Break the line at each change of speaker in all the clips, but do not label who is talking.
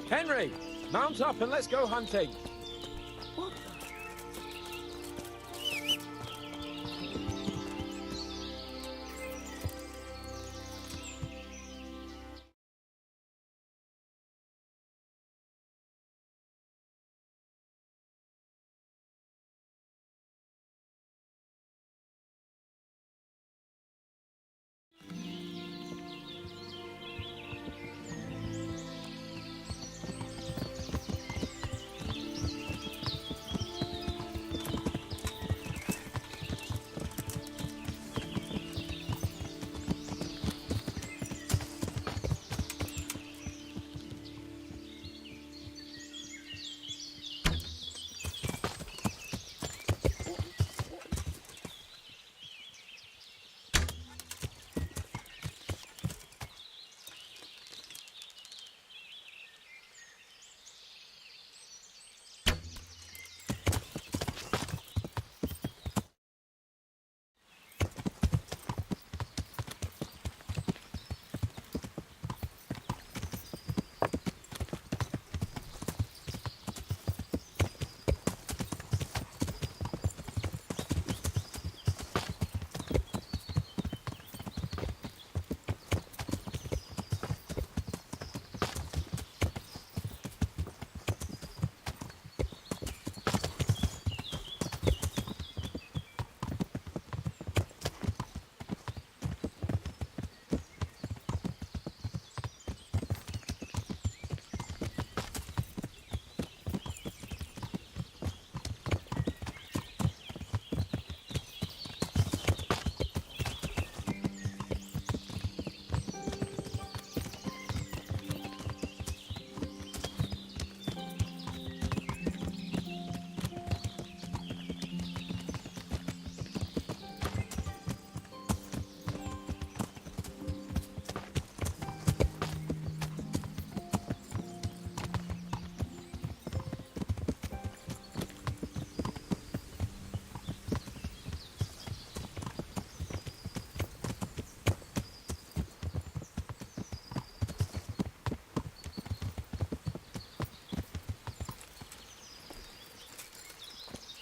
Henry, mount up and let's go hunting.
What?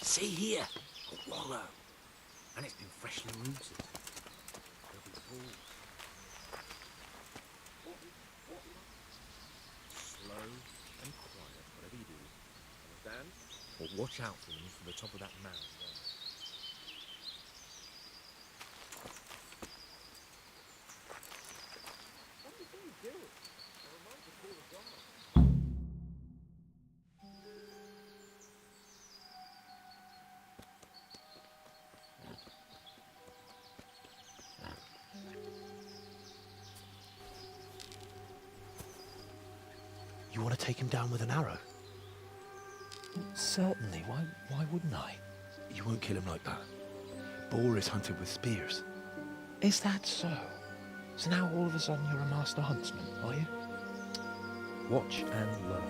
See here, a wallow, and it's been freshly rooted. There'll be balls. Slow and quiet, whatever you do. Understand? Or watch out for them from the top of that mound there. What do you think you're doing? I remind you to call the guard.
You want to take him down with an arrow?
Certainly. Why wouldn't I?
You won't kill him like that. Boar is hunted with spears.
Is that so? So now all of a sudden you're a master huntsman, are you? Watch and learn.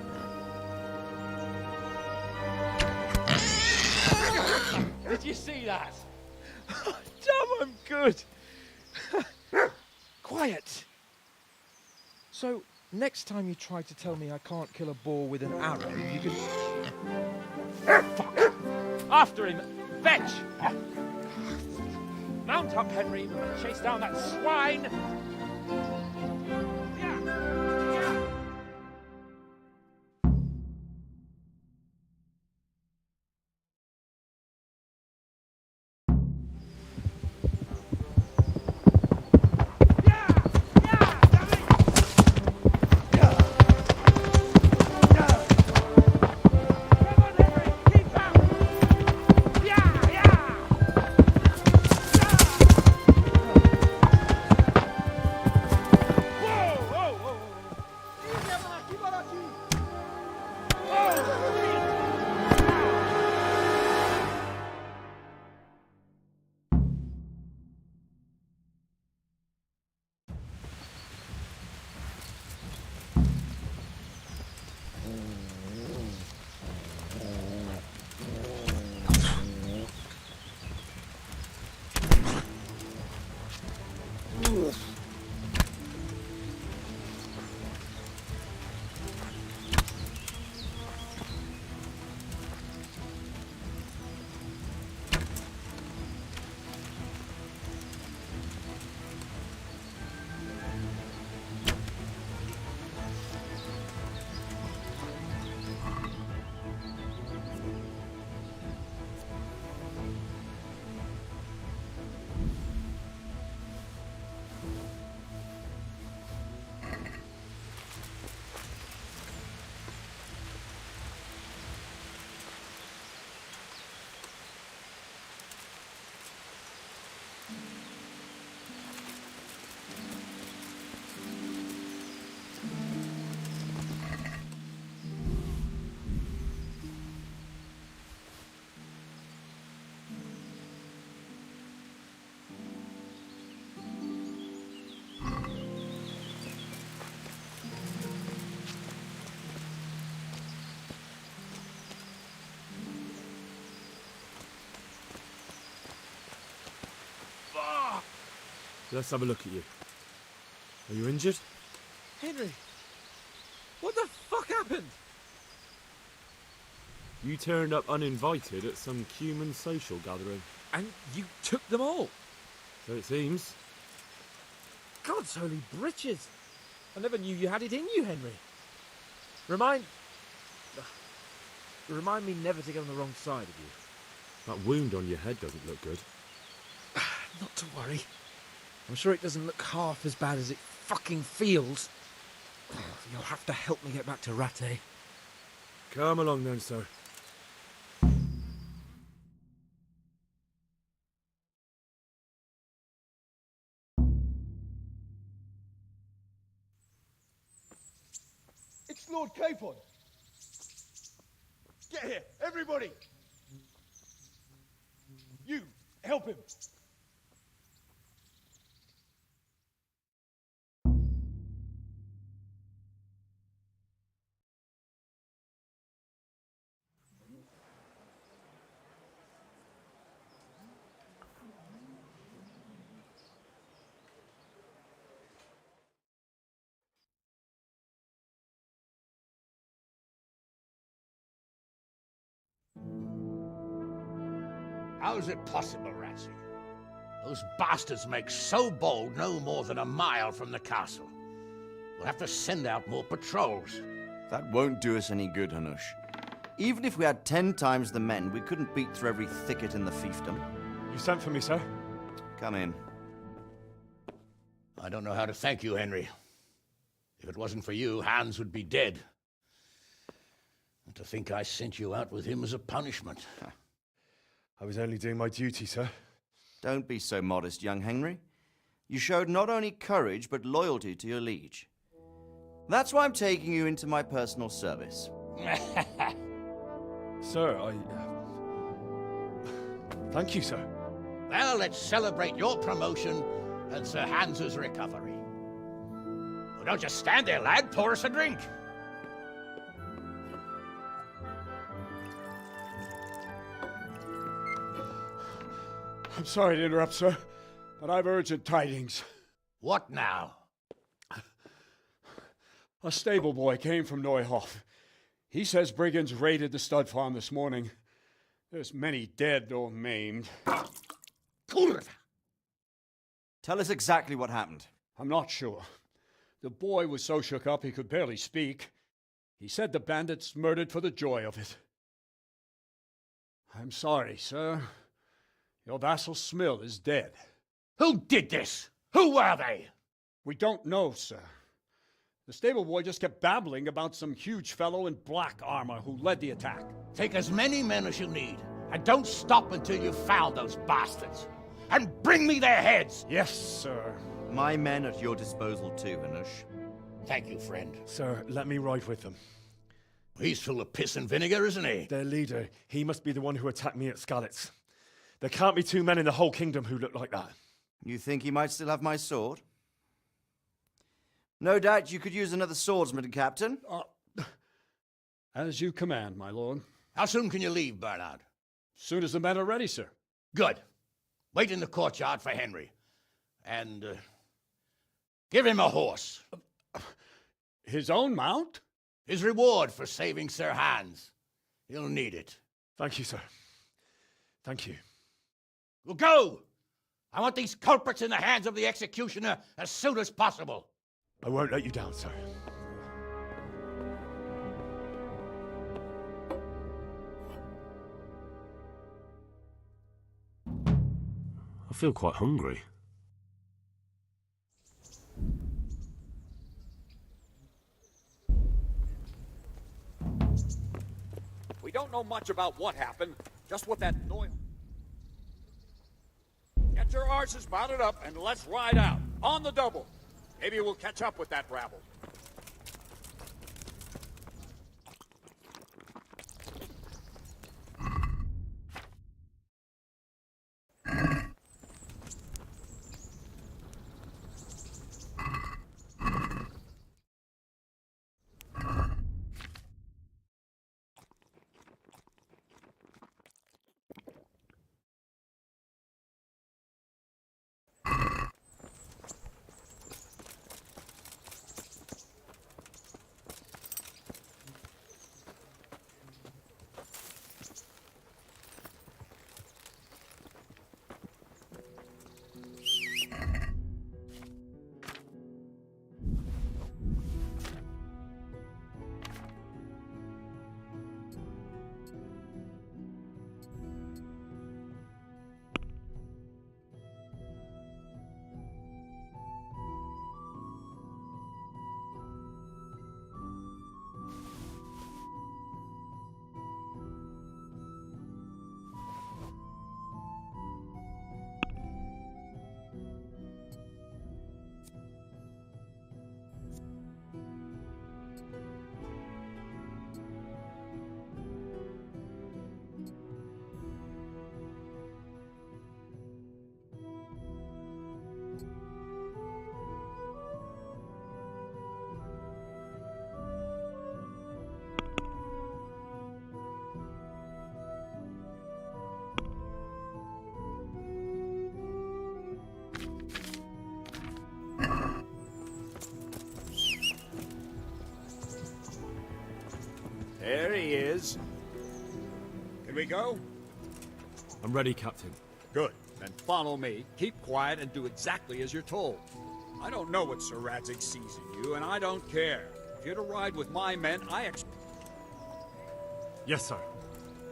Did you see that?
Damn, I'm good. Quiet. So, next time you try to tell me I can't kill a boar with an arrow, you can...
Fuck! After him! Fetch! Mount up, Henry. We're going to chase down that swine! Yeah. Yeah.
Let's have a look at you. Are you injured?
Henry, what the fuck happened?
You turned up uninvited at some human social gathering.
And you took them all?
So it seems.
God's holy britches. I never knew you had it in you, Henry. Remind me never to get on the wrong side of you.
That wound on your head doesn't look good.
Not to worry. I'm sure it doesn't look half as bad as it fucking feels. You'll have to help me get back to Rattay.
Come along then, sir.
It's Lord Capon. Get here, everybody. You, help him.
How is it possible, Ratsey? Those bastards make so bold no more than a mile from the castle. We'll have to send out more patrols.
That won't do us any good, Hanush. Even if we had 10 times the men, we couldn't beat through every thicket in the fiefdom.
You sent for me, sir?
Come in.
I don't know how to thank you, Henry. If it wasn't for you, Hans would be dead. And to think I sent you out with him as a punishment.
I was only doing my duty, sir.
Don't be so modest, young Henry. You showed not only courage, but loyalty to your liege. That's why I'm taking you into my personal service.
Sir, thank you, sir.
Well, let's celebrate your promotion and Sir Hans's recovery. Well, don't just stand there, lad. Pour us a drink.
I'm sorry to interrupt, sir, but I've urgent tidings.
What now?
A stable boy came from Neuhof. He says brigands raided the stud farm this morning. There's many dead or maimed.
Kurva!
Tell us exactly what happened.
I'm not sure. The boy was so shook up he could barely speak. He said the bandits murdered for the joy of it. I'm sorry, sir. Your vassal Smill is dead.
Who did this? Who were they?
We don't know, sir. The stable boy just kept babbling about some huge fellow in black armor who led the attack.
Take as many men as you need, and don't stop until you've found those bastards. And bring me their heads!
Yes, sir.
My men at your disposal too, Hanush.
Thank you, friend.
Sir, let me ride with them.
He's full of piss and vinegar, isn't he?
Their leader, he must be the one who attacked me at Skalitz. There can't be two men in the whole kingdom who look like that.
You think he might still have my sword? No doubt you could use another swordsman, Captain.
As you command, my lord.
How soon can you leave, Bernard?
Soon as the men are ready, sir.
Good. Wait in the courtyard for Henry. And, give him a horse.
His own mount?
His reward for saving Sir Hans. He'll need it.
Thank you, sir. Thank you.
Well, go! I want these culprits in the hands of the executioner as soon as possible.
I won't let you down, sir. I feel quite hungry.
We don't know much about what happened, just what that noise. Get your arses mounted up and let's ride out. On the double. Maybe we'll catch up with that rabble. There he is. Can we go?
I'm ready, Captain.
Good. Then follow me. Keep quiet and do exactly as you're told. I don't know what Sir Radzig sees in you, and I don't care. If you're to ride with my men,
Yes, sir.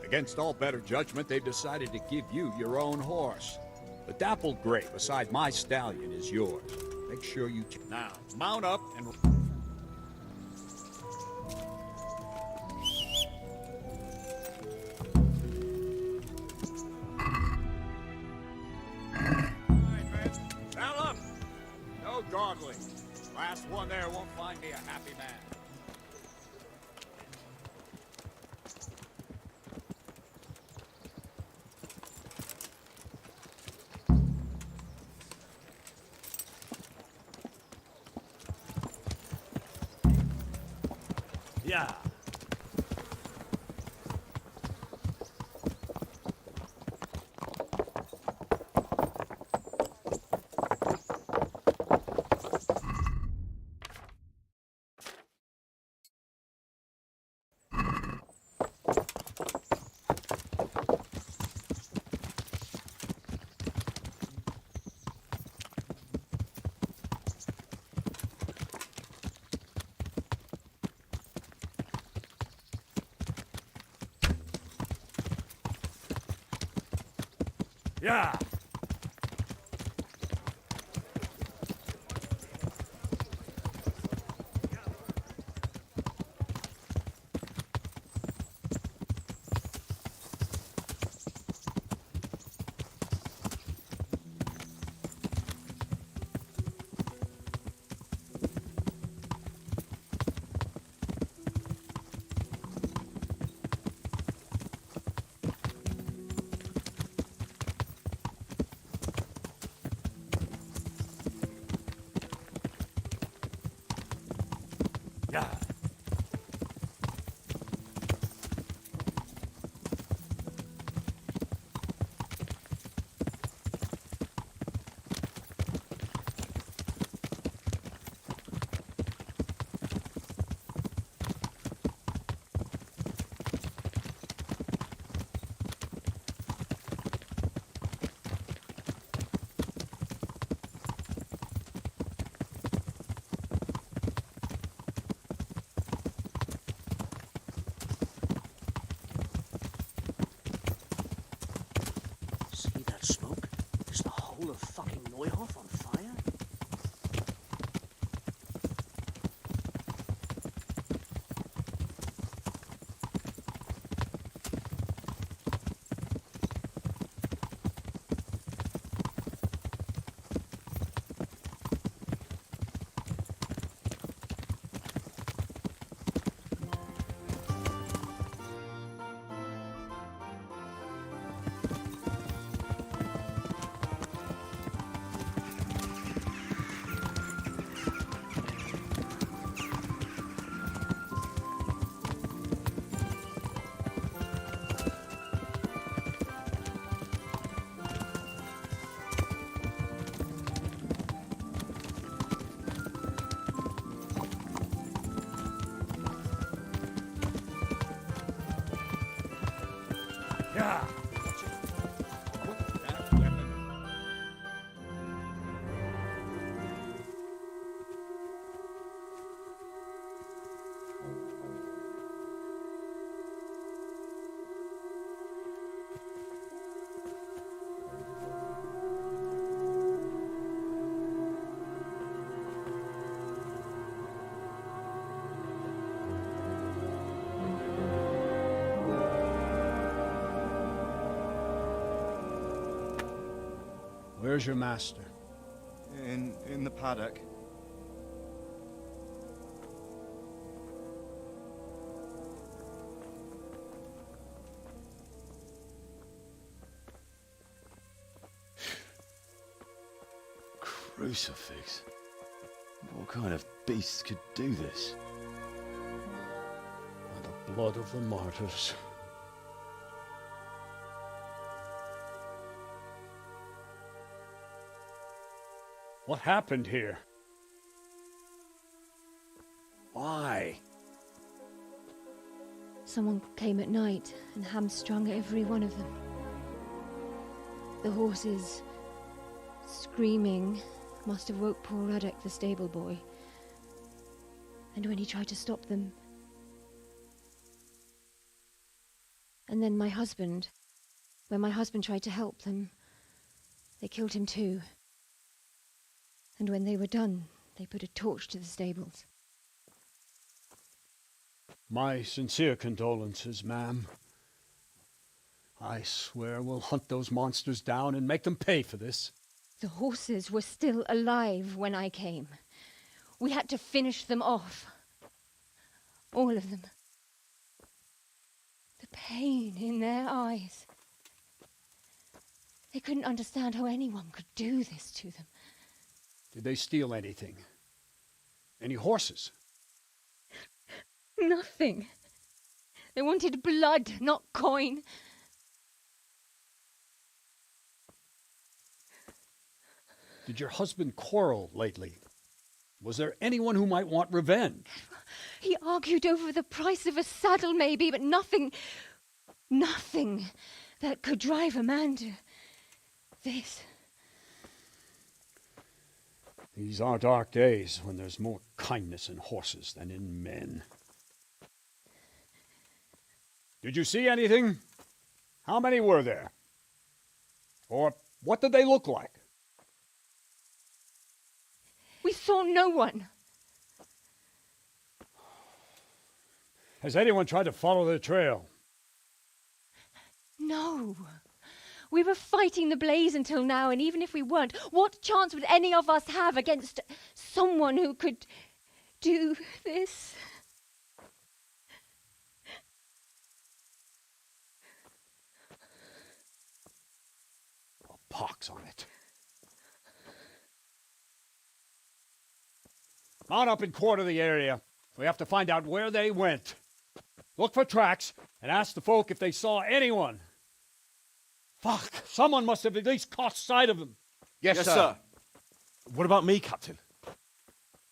Against all better judgment, they've decided to give you your own horse. The dappled gray beside my stallion is yours. Make sure you... Now, mount up and... Saddle up! No dawdling. Last one there won't find me a happy man.
Yeah. Yeah. Yeah.
See that smoke? Is the whole of fucking Neuhof on fire?
Yeah.
That weapon.
Where's your master?
In the paddock.
Crucifix? What kind of beast could do this?
By the blood of the martyrs. What happened here? Why?
Someone came at night and hamstrung every one of them. The horses, screaming, must have woke poor Radek, the stable boy. And when he tried to stop them... And then my husband... When my husband tried to help them, they killed him too. And when they were done, they put a torch to the stables.
My sincere condolences, ma'am. I swear we'll hunt those monsters down and make them pay for this.
The horses were still alive when I came. We had to finish them off. All of them. The pain in their eyes. They couldn't understand how anyone could do this to them.
Did they steal anything? Any horses?
Nothing. They wanted blood, not coin.
Did your husband quarrel lately? Was there anyone who might want revenge?
He argued over the price of a saddle, maybe, but nothing that could drive a man to this.
These are dark days when there's more kindness in horses than in men. Did you see anything? How many were there? Or what did they look like?
We saw no one.
Has anyone tried to follow the trail?
No. We were fighting the blaze until now, and even if we weren't, what chance would any of us have against someone who could do this?
A pox on it. Mount up and quarter the area. We have to find out where they went. Look for tracks and ask the folk if they saw anyone. Fuck! Someone must have at least caught sight of them.
Yes, sir.
What about me, Captain?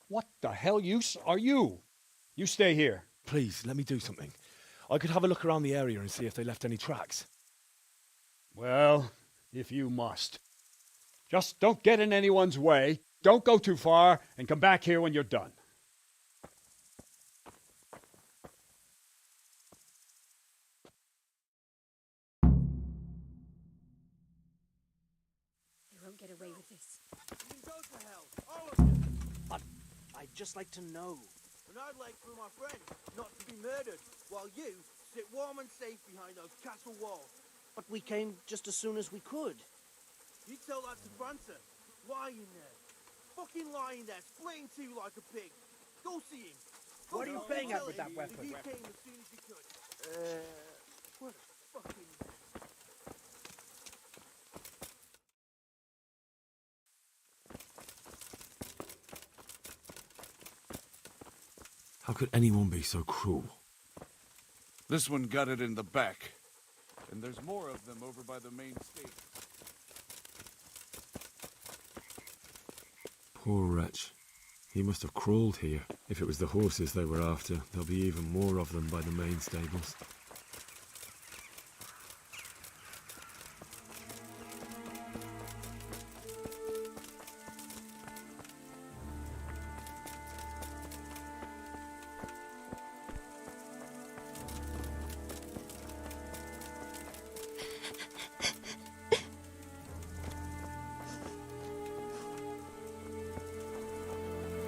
What the hell use are you? You stay here.
Please, let me do something. I could have a look around the area and see if they left any tracks.
Well, if you must. Just don't get in anyone's way, don't go too far, and come back here when you're done.
You won't get away with this.
You can go to hell, all of you.
But I'd just like to know.
And I'd like for my friend not to be murdered, while you sit warm and safe behind those castle walls.
But we came just as soon as we could.
You tell that to Francis. Lying there. Fucking lying there, splitting two like a pig. Go see him.
What are you playing at with that weapon?
He came as soon as he could. What a fucking mess.
How could anyone be so cruel?
This one got it in the back. And there's more of them over by the main stage.
Poor wretch. He must have crawled here. If it was the horses they were after, there'll be even more of them by the main stables.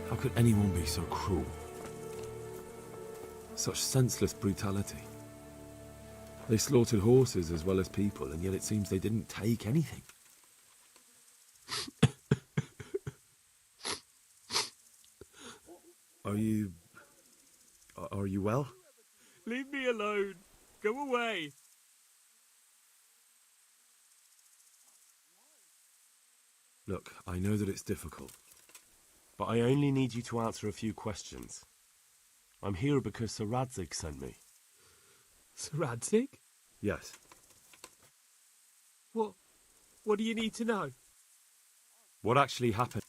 How could anyone be so cruel? Such senseless brutality. They slaughtered horses as well as people, and yet it seems they didn't take anything. Are you well?
Leave me alone. Go away.
Look, I know that it's difficult.
But I only need you to answer a few questions. I'm here because Sir Radzig sent me.
Sir Radzig?
Yes.
What do you need to know?
What actually happened?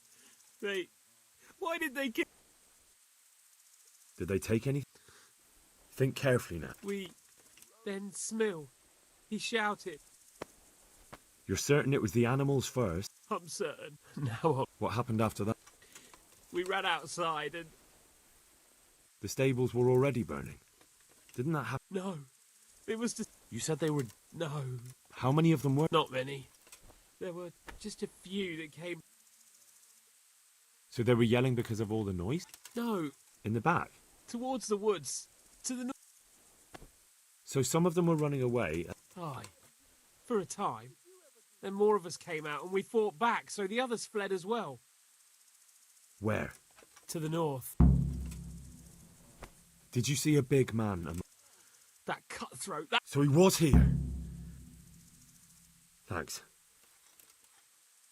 Why did they kill...
Did they take anything? Think carefully now.
Then Smill. He shouted.
You're certain it was the animals first?
I'm certain. Now
What happened after that?
we ran outside and...
The stables were already burning. Didn't that happen?
No. It was just...
You said they were...
No.
How many of them were?
Not many. There were just a few that came...
So they were yelling because of all the noise?
No.
In the back?
Towards the woods. To the north.
So some of them were running away.
Aye. For a time. Then more of us came out and we fought back, so the others fled as well.
Where?
To the north.
Did you see a big man?
That cutthroat, that...
So he was here. Thanks.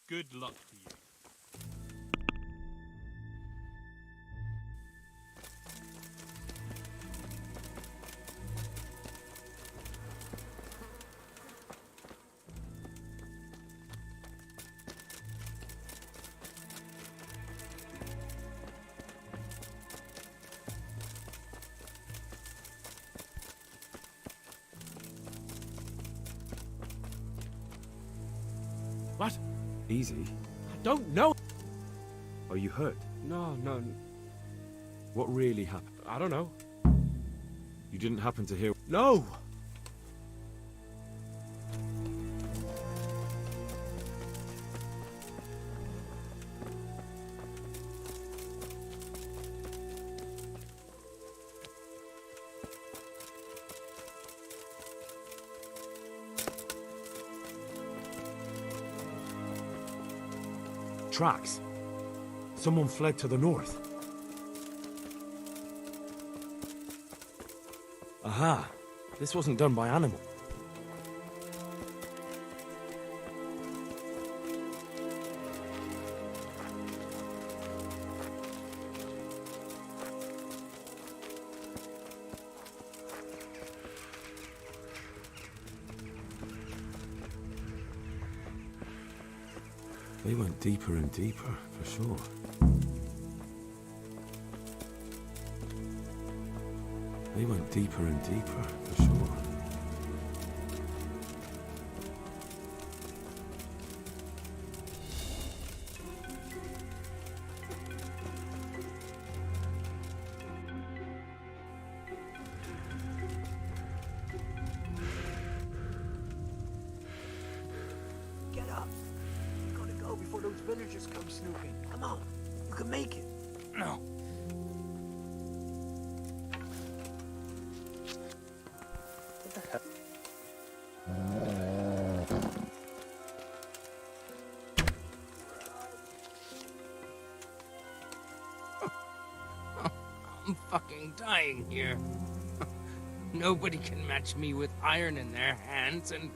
Good luck to you. What?
Easy.
I don't know.
Are you hurt?
No.
What really happened?
I don't know.
You didn't happen to hear...
No!
Tracks. Someone fled to the north.
Aha! This wasn't done by animal.
They went deeper and deeper, for sure. They went deeper and deeper, for sure.
Get up. You gotta go before those villagers come snooping. Come on. You can make it.
No.
What the hell?
I'm fucking dying here. Nobody can match me with iron in their hands, and...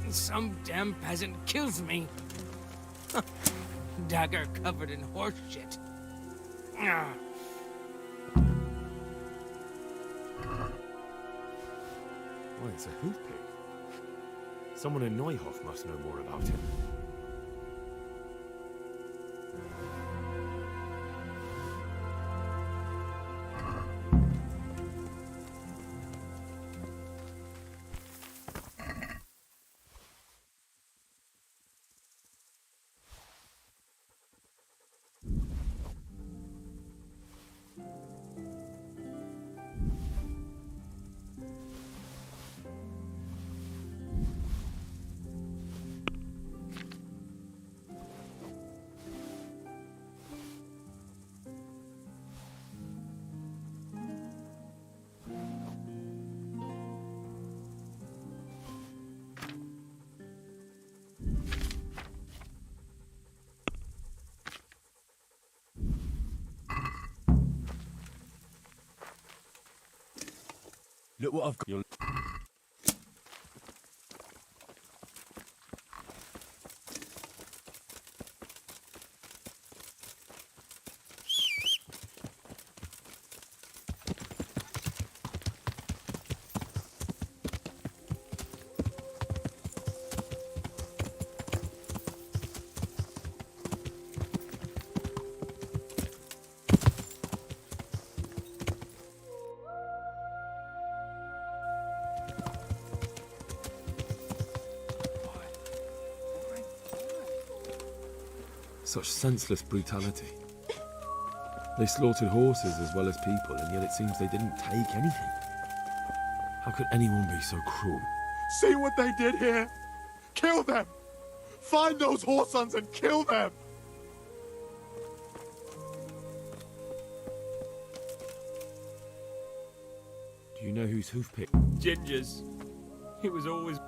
some damn peasant kills me. Dagger covered in horse shit.
Why, it's a hoof pig. Someone in Neuhof must know more about him.
Look what I've got. You'll...
Such senseless brutality. They slaughtered horses as well as people, and yet it seems they didn't take anything. How could anyone be so cruel?
See what they did here? Kill them! Find those whoresons and kill them!
Do you know whose hoof-pick?
Ginger's. It was always...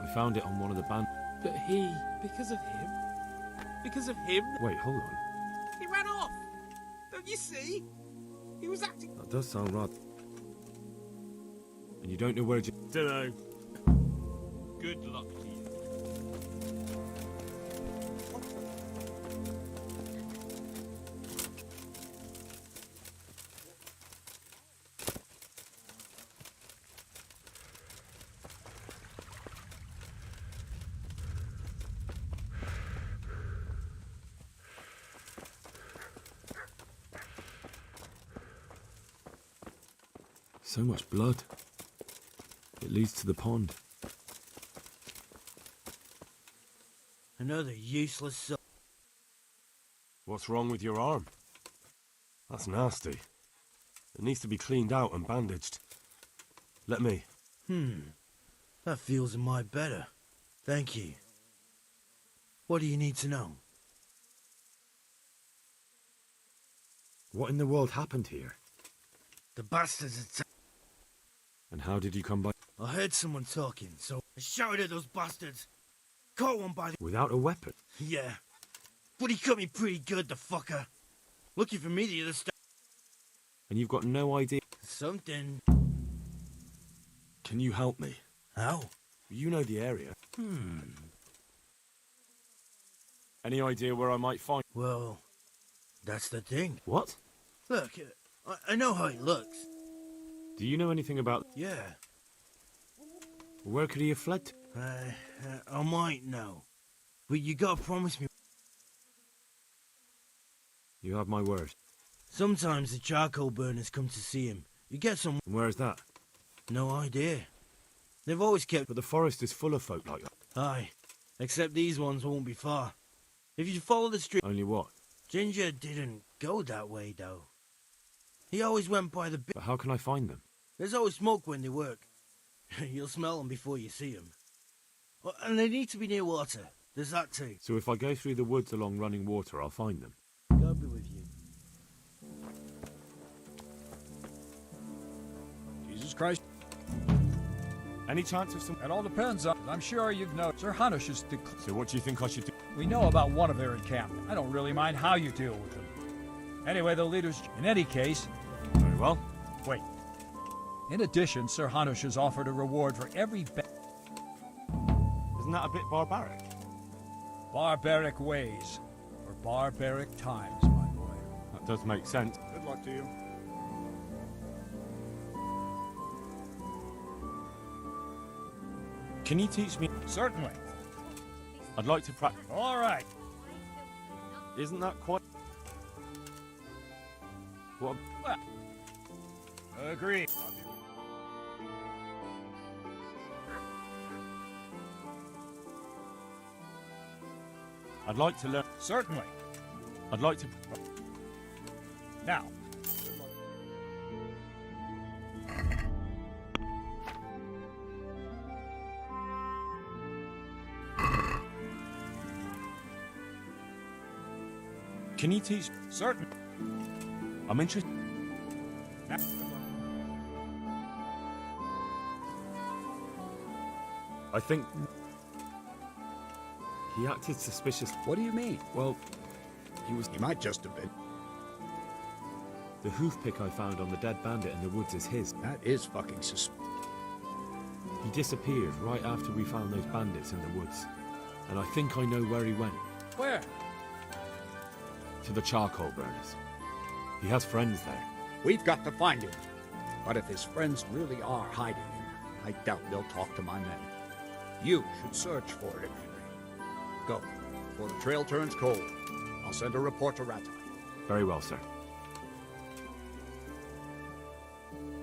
I found it on one of the band...
But he, because of him? Because of him?
Wait, hold on.
He ran off! Don't you see? He was acting...
That does sound right. And you don't know where...
Dunno. Good luck to you.
So much blood. It leads to the pond.
Another useless soul.
What's wrong with your arm? That's nasty. It needs to be cleaned out and bandaged. Let me.
That feels a mite better. Thank you. What do you need to know?
What in the world happened here?
The bastards attacked.
And how did you come by...
I heard someone talking, so I shouted at those bastards. Caught one by the...
Without a weapon?
Yeah. But he cut me pretty good, the fucker. Looking for me the other stuff.
And you've got no idea...
Something.
Can you help me?
How?
You know the area.
Any idea where I might find...
Well, that's the thing.
What?
Look, I know how he looks.
Do you know anything about...
Yeah.
Where could he have fled to?
I might know. But you gotta promise me.
You have my word.
Sometimes the charcoal burners come to see him. You get some...
And where is that?
No idea. They've always kept...
But the forest is full of folk like that.
Aye. Except these ones won't be far. If you follow the street...
Only what?
Ginger didn't go that way, though. He always went by the...
But how can I find them?
There's always smoke when they work. You'll smell them before you see them. Oh, and they need to be near water. There's that too.
So if I go through the woods along running water, I'll find them?
God be with you.
Jesus Christ.
Any chance of some...
It all depends on... I'm sure you've known. Sir Hanush is...
So what do you think I should do?
We know about one of their encampment. I don't really mind how you deal with them. Anyway, the leaders... In any case...
Very well.
Wait. In addition, Sir Hanush has offered a reward for every...
Isn't that a bit barbaric?
Barbaric ways. Or barbaric times, my boy.
That does make sense.
Good luck to you.
Can you teach me?
Certainly.
I'd like to practice.
All right.
Isn't that quite... What?
Well, agreed.
I'd like to learn...
Certainly.
I'd like to...
Now.
Can you teach...
Certain.
I'm interested...
Now.
I think... He acted suspicious.
What do you mean?
Well,
He might just have been.
The hoof pick I found on the dead bandit in the woods is his.
That is fucking suspicious.
He disappeared right after we found those bandits in the woods. And I think I know where he went.
Where?
To the charcoal burners. He has friends there.
We've got to find him. But if his friends really are hiding him, I doubt they'll talk to my men. You should search for him, Henry. Go. Before the trail turns cold, I'll send a report to Ratai.
Very well, sir.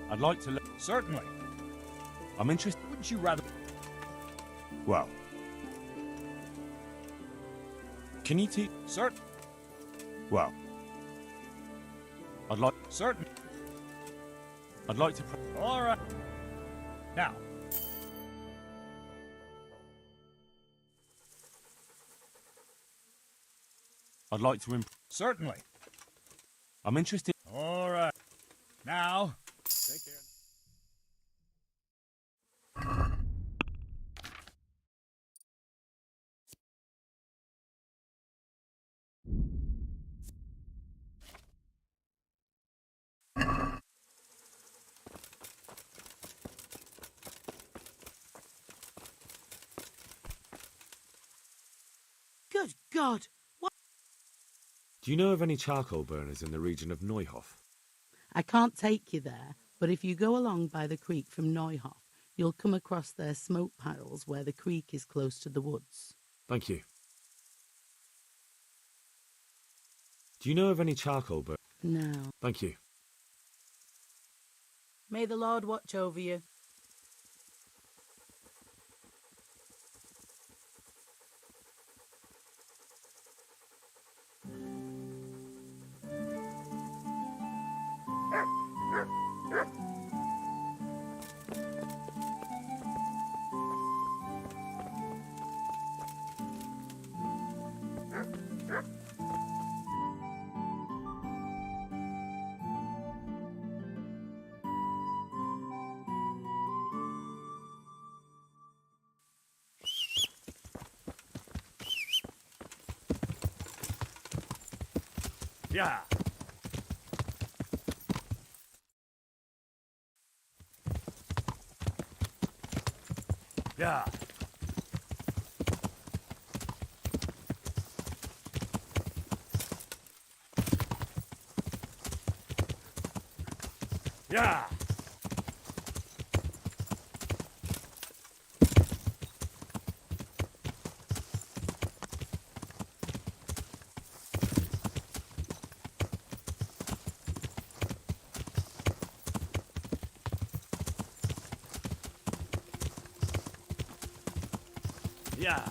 I'd like to...
Certainly.
I'm interested...
Wouldn't you rather...
Well... Can you teach?
Certain.
Well, I'd like.
Certain.
I'd like to.
All right. Now.
I'd like to.
Certainly.
I'm interested.
All right. Now. Take care.
Good God! What?
Do you know of any charcoal burners in the region of Neuhof?
I can't take you there, but if you go along by the creek from Neuhof, you'll come across their smoke piles where the creek is close to the woods.
Thank you. Do you know of any charcoal burners?
No.
Thank you.
May the Lord watch over you.
Yeah. Yeah. Yeah. Yeah.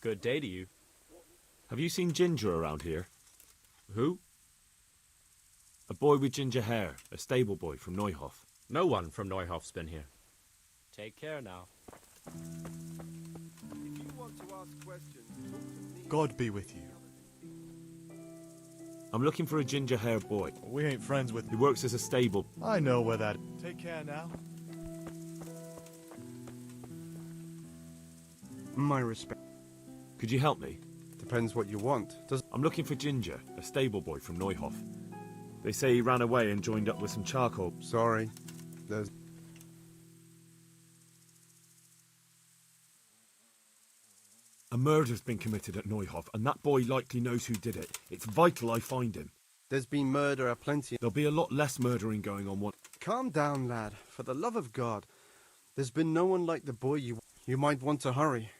Good day to you.
Have you seen Ginger around here?
Who?
A boy with ginger hair, a stable boy from Neuhof.
No one from Neuhof's been here. Take care now.
If you want to ask questions, talk to me. God be with you.
I'm looking for a ginger hair boy.
We ain't friends with...
He works as a stable.
I know where that... Take care now.
My respect.
Could you help me?
Depends what you want.
I'm looking for Ginger, a stable boy from Neuhof. They say he ran away and joined up with some charcoal.
Sorry. There's...
A murder's been committed at Neuhof, and that boy likely knows who did it. It's vital I find him.
There's been murder at plenty.
There'll be a lot less murdering going on.
Calm down, lad. For the love of God. There's been no one like the boy you... You might want to hurry.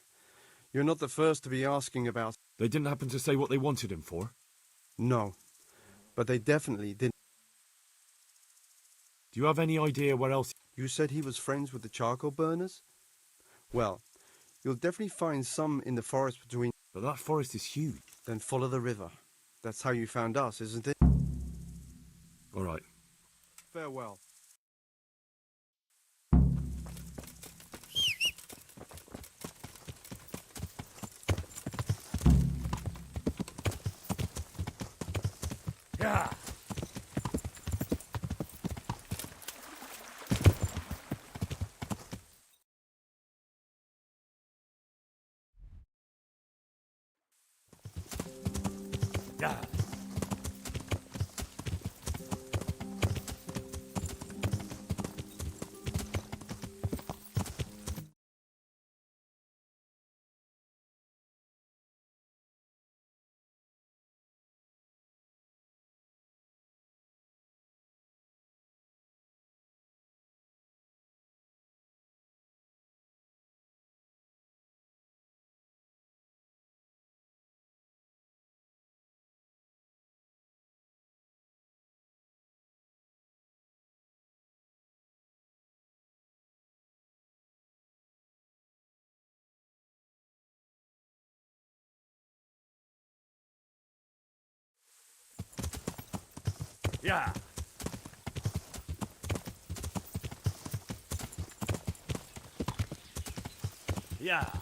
You're not the first to be asking about...
They didn't happen to say what they wanted him for?
No. But they definitely didn't.
Do you have any idea where else...
You said he was friends with the charcoal burners? Well, you'll definitely find some in the forest between...
But that forest is huge.
Then follow the river. That's how you found us, isn't it?
All right.
Farewell.
Yeah. Yeah. Yeah. Yeah.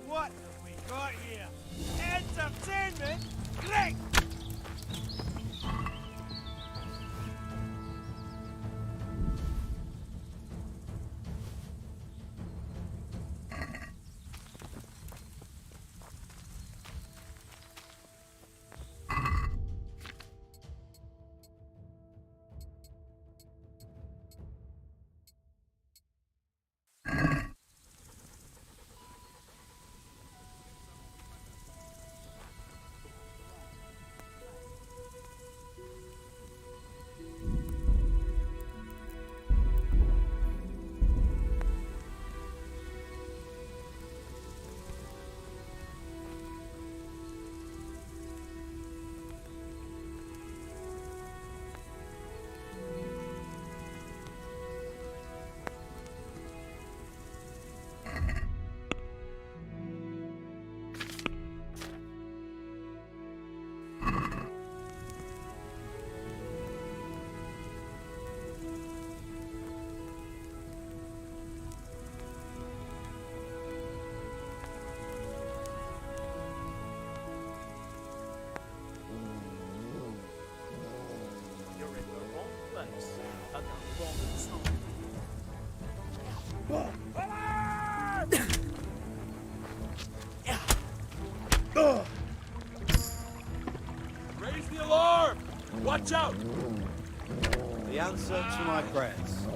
What have we got here? Entertainment? Great! You're in the wrong place at the wrong time.
Raise the alarm! Watch out!
The answer to my prayers.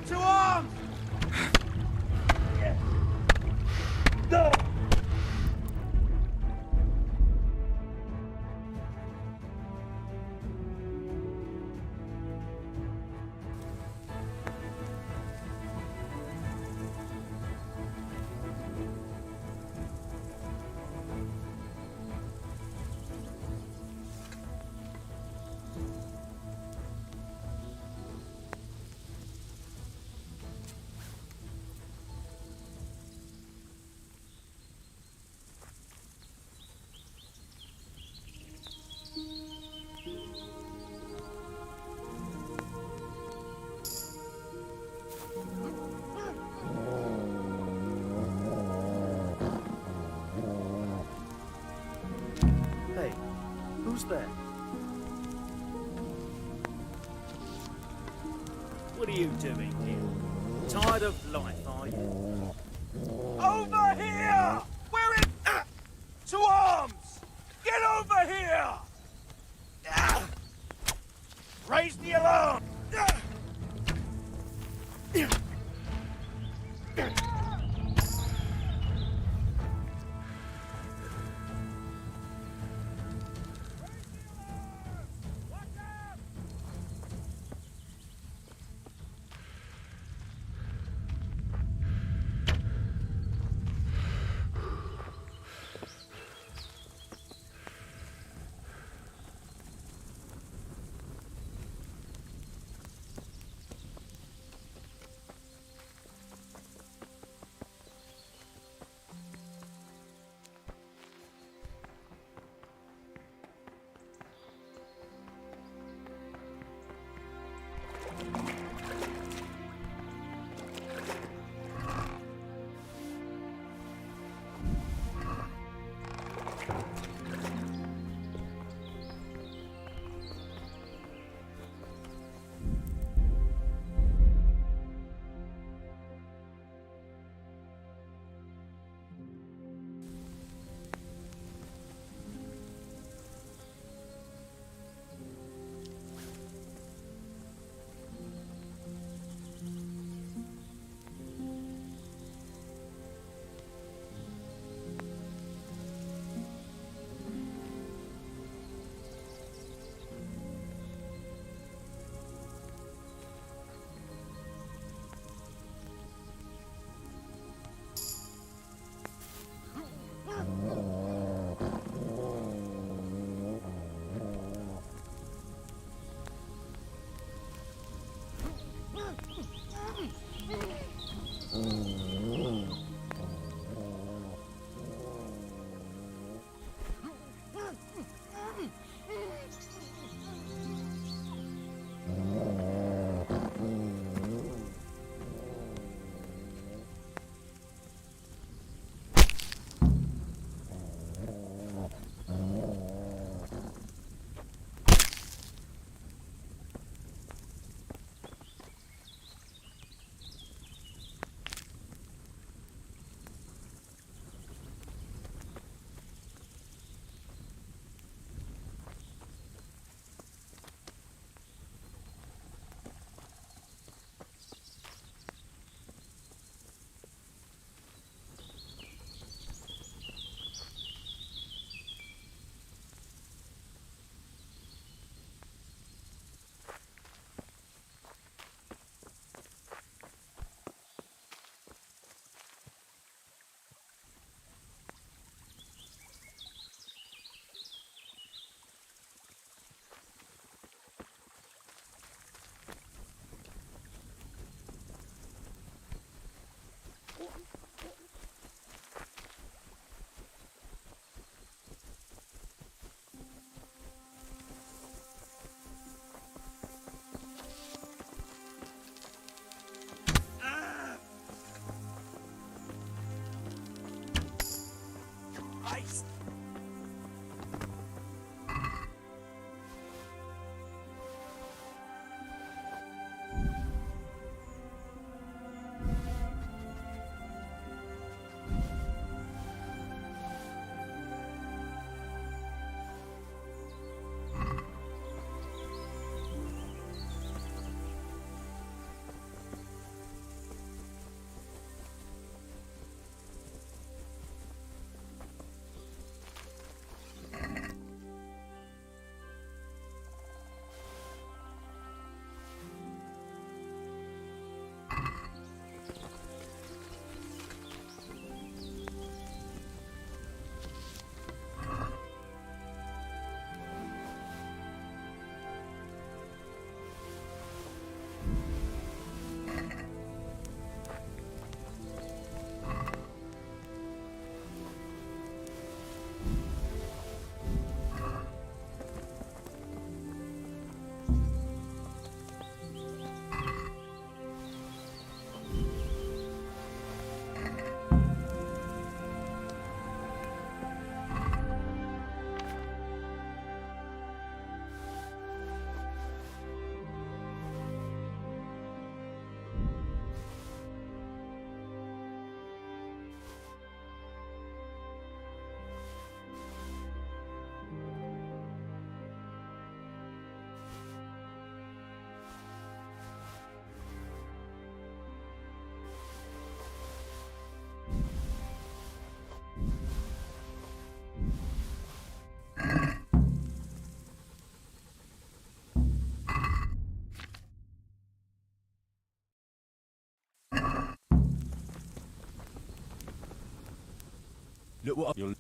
To arms!
Hey, who's there? What are you doing here? Tired of life, are you?
Over here! Where is... To arms! Get over here! Raise the alarm!
Look what you'll.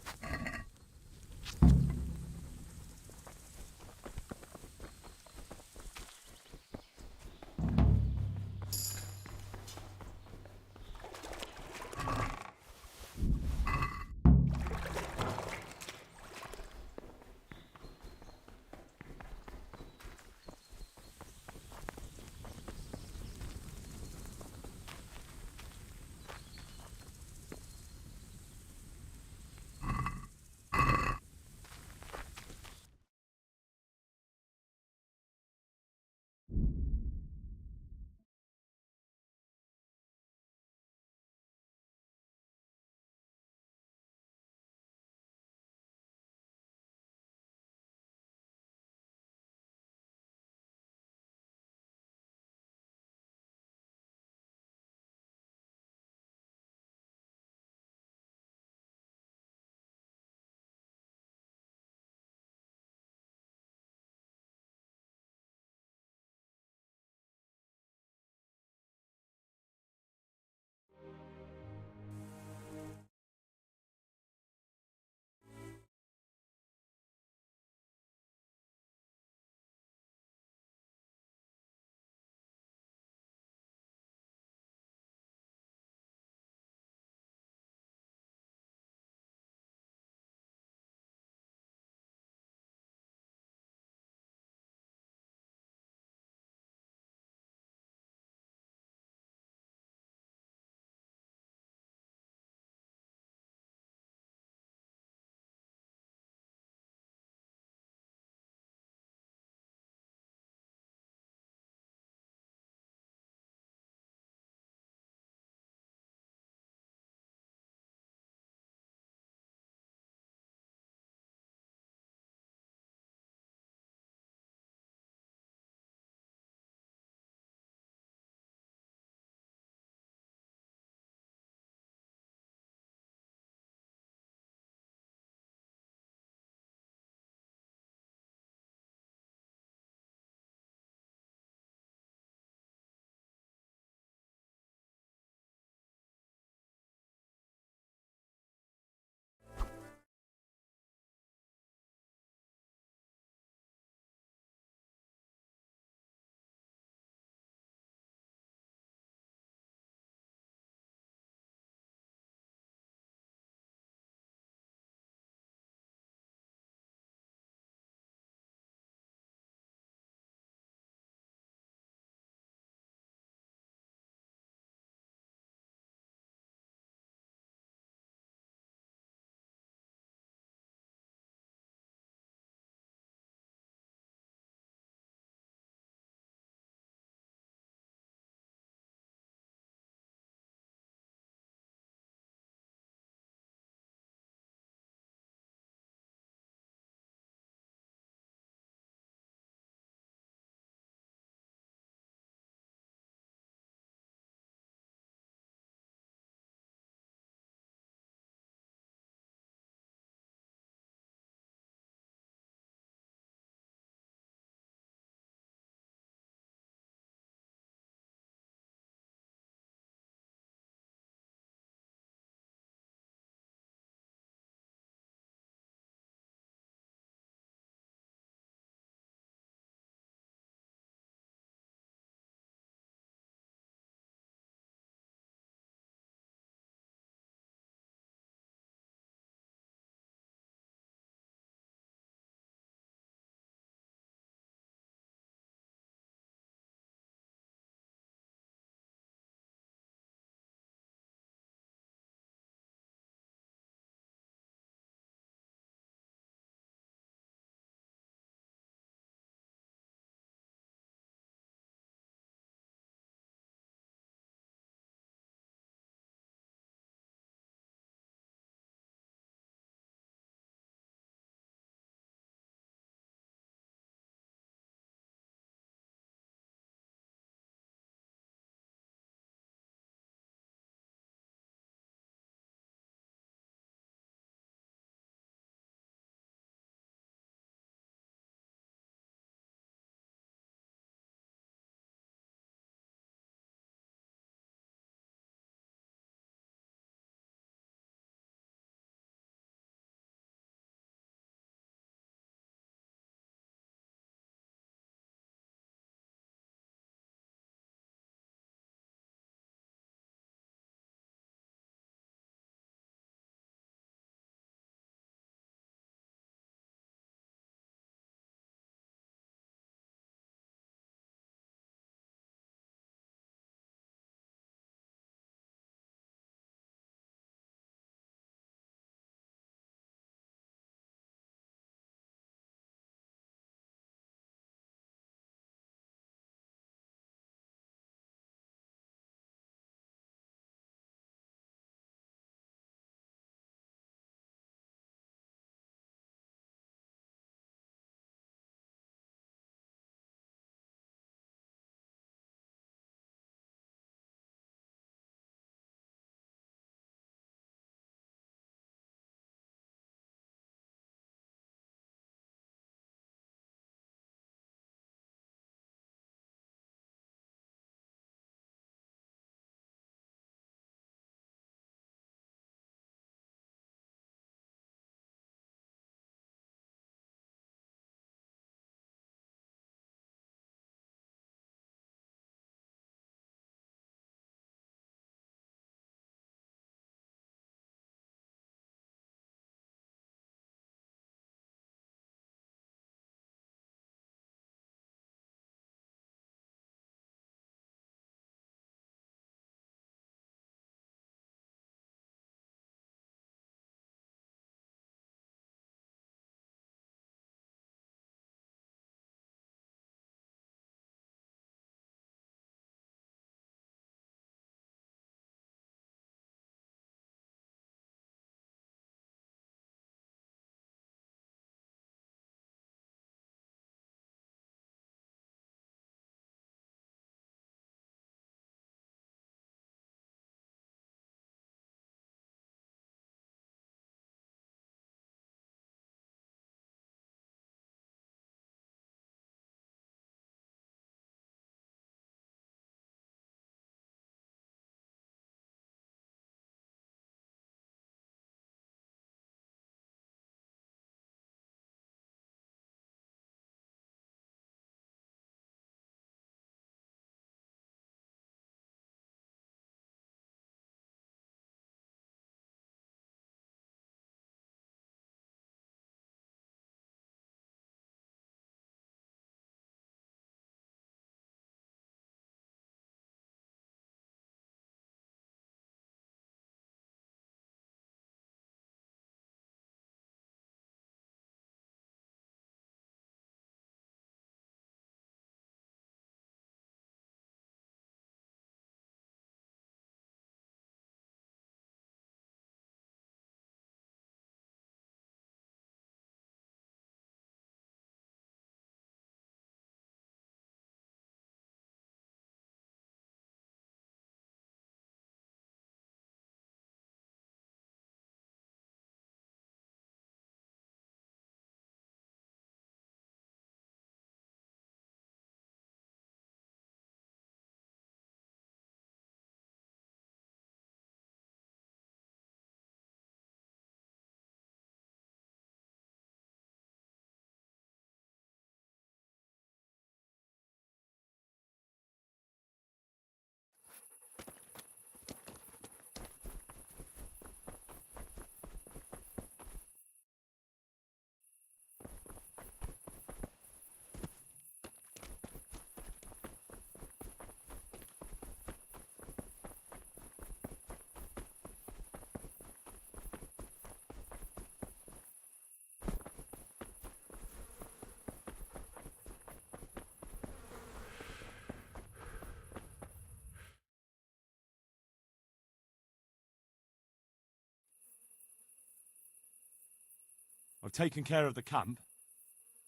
taken care of the camp.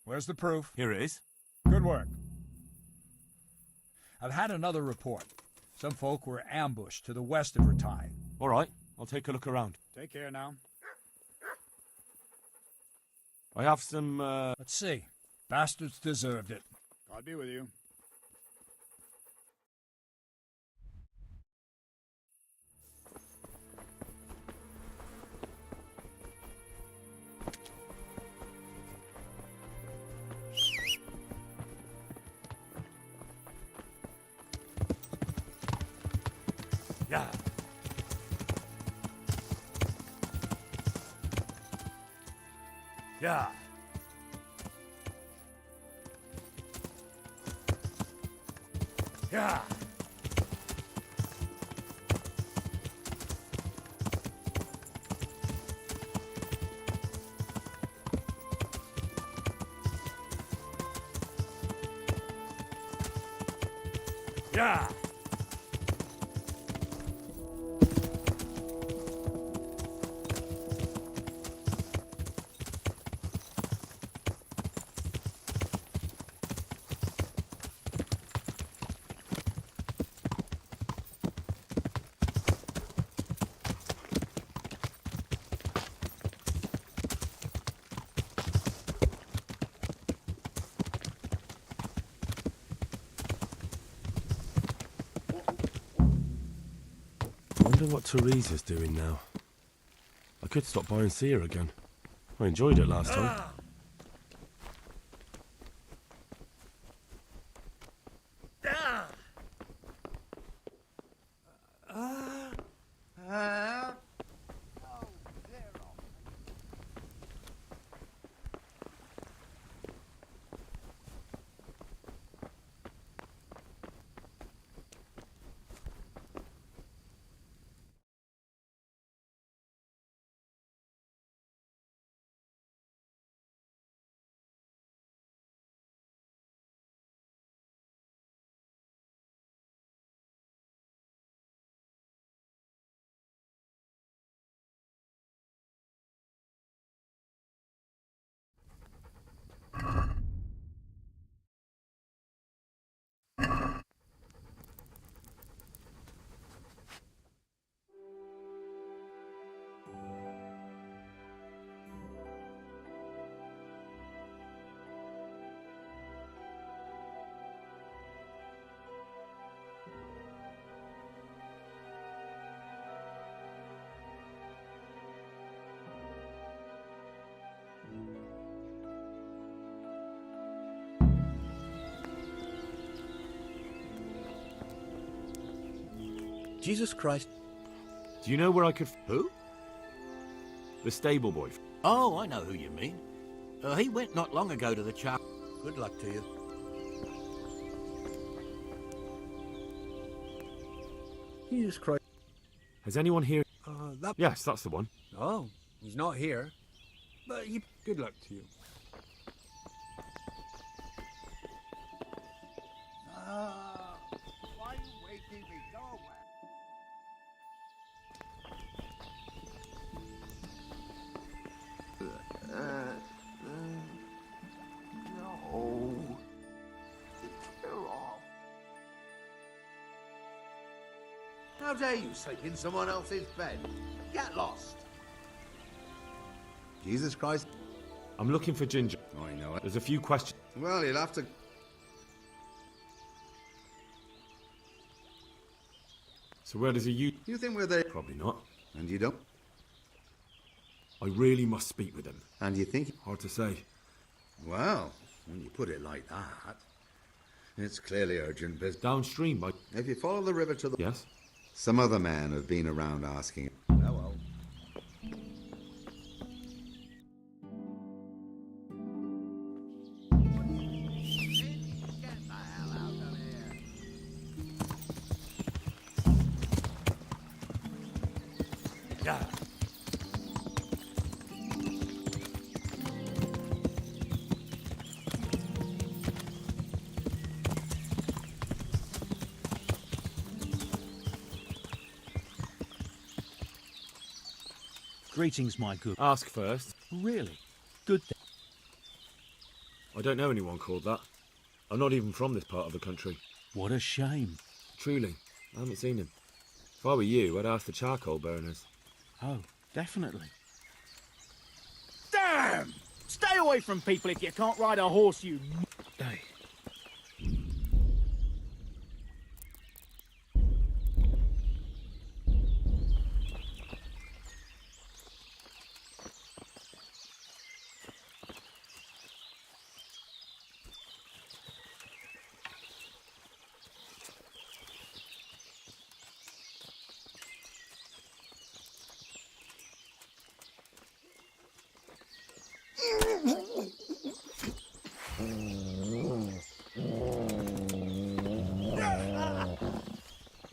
Where's the proof?
Here it is.
Good work. I've had another report. Some folk were ambushed to the west of Rattay.
All right, I'll take a look around.
Take care now.
I have some,
Let's see. Bastards deserved it. God be with you.
Yeah. Yeah. Yeah. Yeah.
I wonder what Teresa's doing now. I could stop by and see her again. I enjoyed it last time.
Jesus Christ.
Do you know where I could...
Who?
The stable boy.
Oh, I know who you mean. He went not long ago to the char... Good luck to you.
Jesus Christ.
Has anyone here...
That...
Yes, that's the one.
Oh, he's not here. But he... Good luck to you.
Why are you waking me? Go away.
No. You're off. How dare you sleep in someone else's bed? Get lost.
Jesus Christ.
I'm looking for Ginger.
Oh, I know it.
There's a few questions.
Well, you'll have to...
So where does he use...
You think we're there?
Probably not.
And you don't?
I really must speak with him.
And you think...
Hard to say.
Well, when you put it like that, it's clearly urgent business.
Downstream, by...
If you follow the river to the...
Yes?
Some other men have been around asking... Oh, well.
Yeah.
Greetings, my good.
Ask first.
Really?
good then.
I don't know anyone called that. I'm not even from this part of the country.
What a shame.
Truly, I haven't seen him. If I were you, I'd ask the charcoal burners.
Oh, definitely.
Damn! Stay away from people if you can't ride a horse, you...
Hey.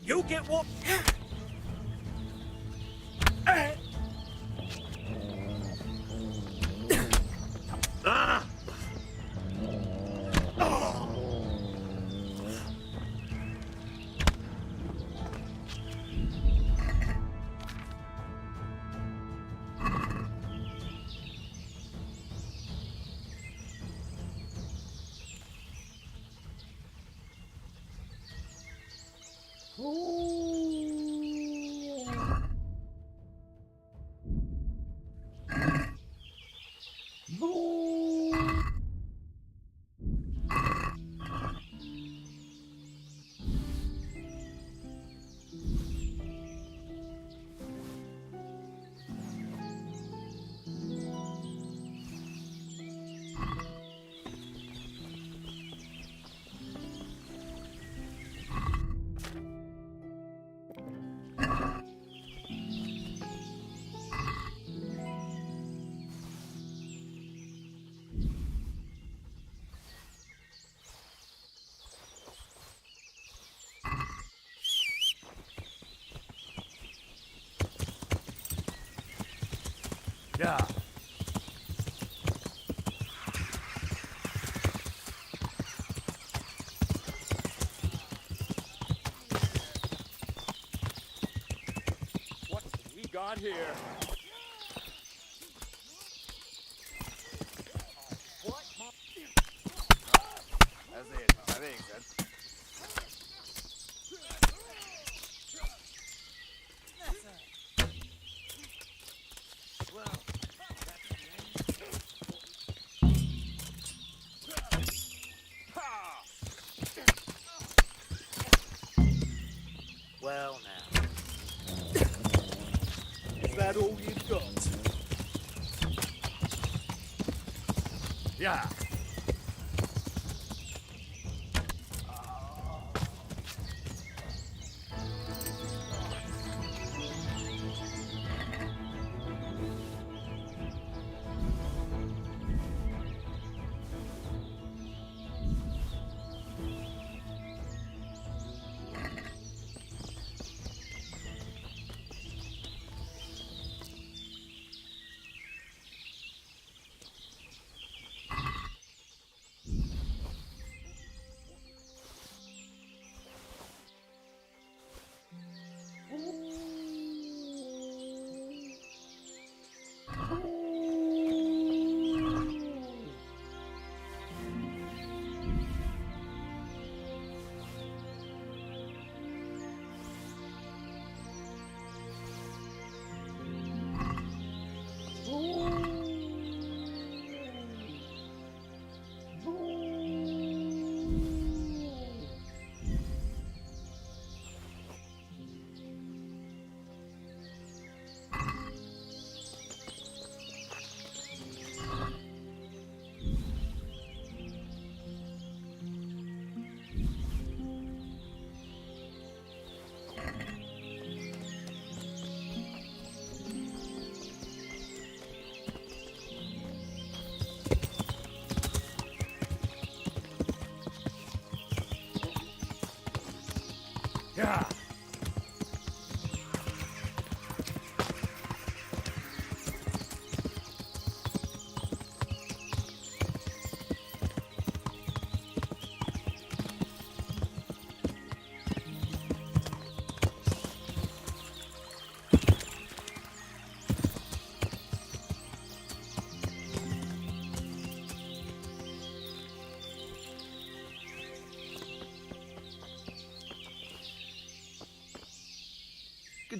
You get what...
Yeah.
What have we got here?
That's it. I think that's...
Well, now. Is that all you've got?
Yeah.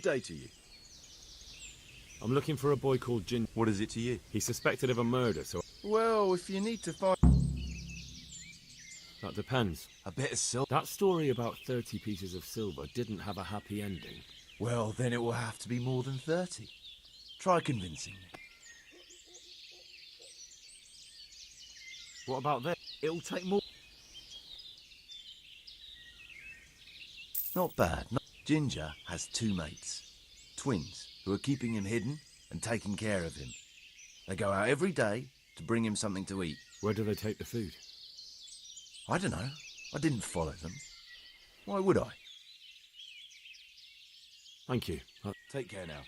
day to you?
I'm looking for a boy called Ginger.
What is it to you?
He's suspected of a murder, so...
Well, if you need to find...
That depends.
A bit of silver.
That story about 30 pieces of silver didn't have a happy ending.
Well, then it will have to be more than 30. Try convincing me.
What about this?
It'll take more... Not bad. Ginger has 2 mates. Twins, who are keeping him hidden and taking care of him. They go out every day to bring him something to eat.
Where do they take the food?
I don't know. I didn't follow them. Why would I?
Thank you.
Take care now.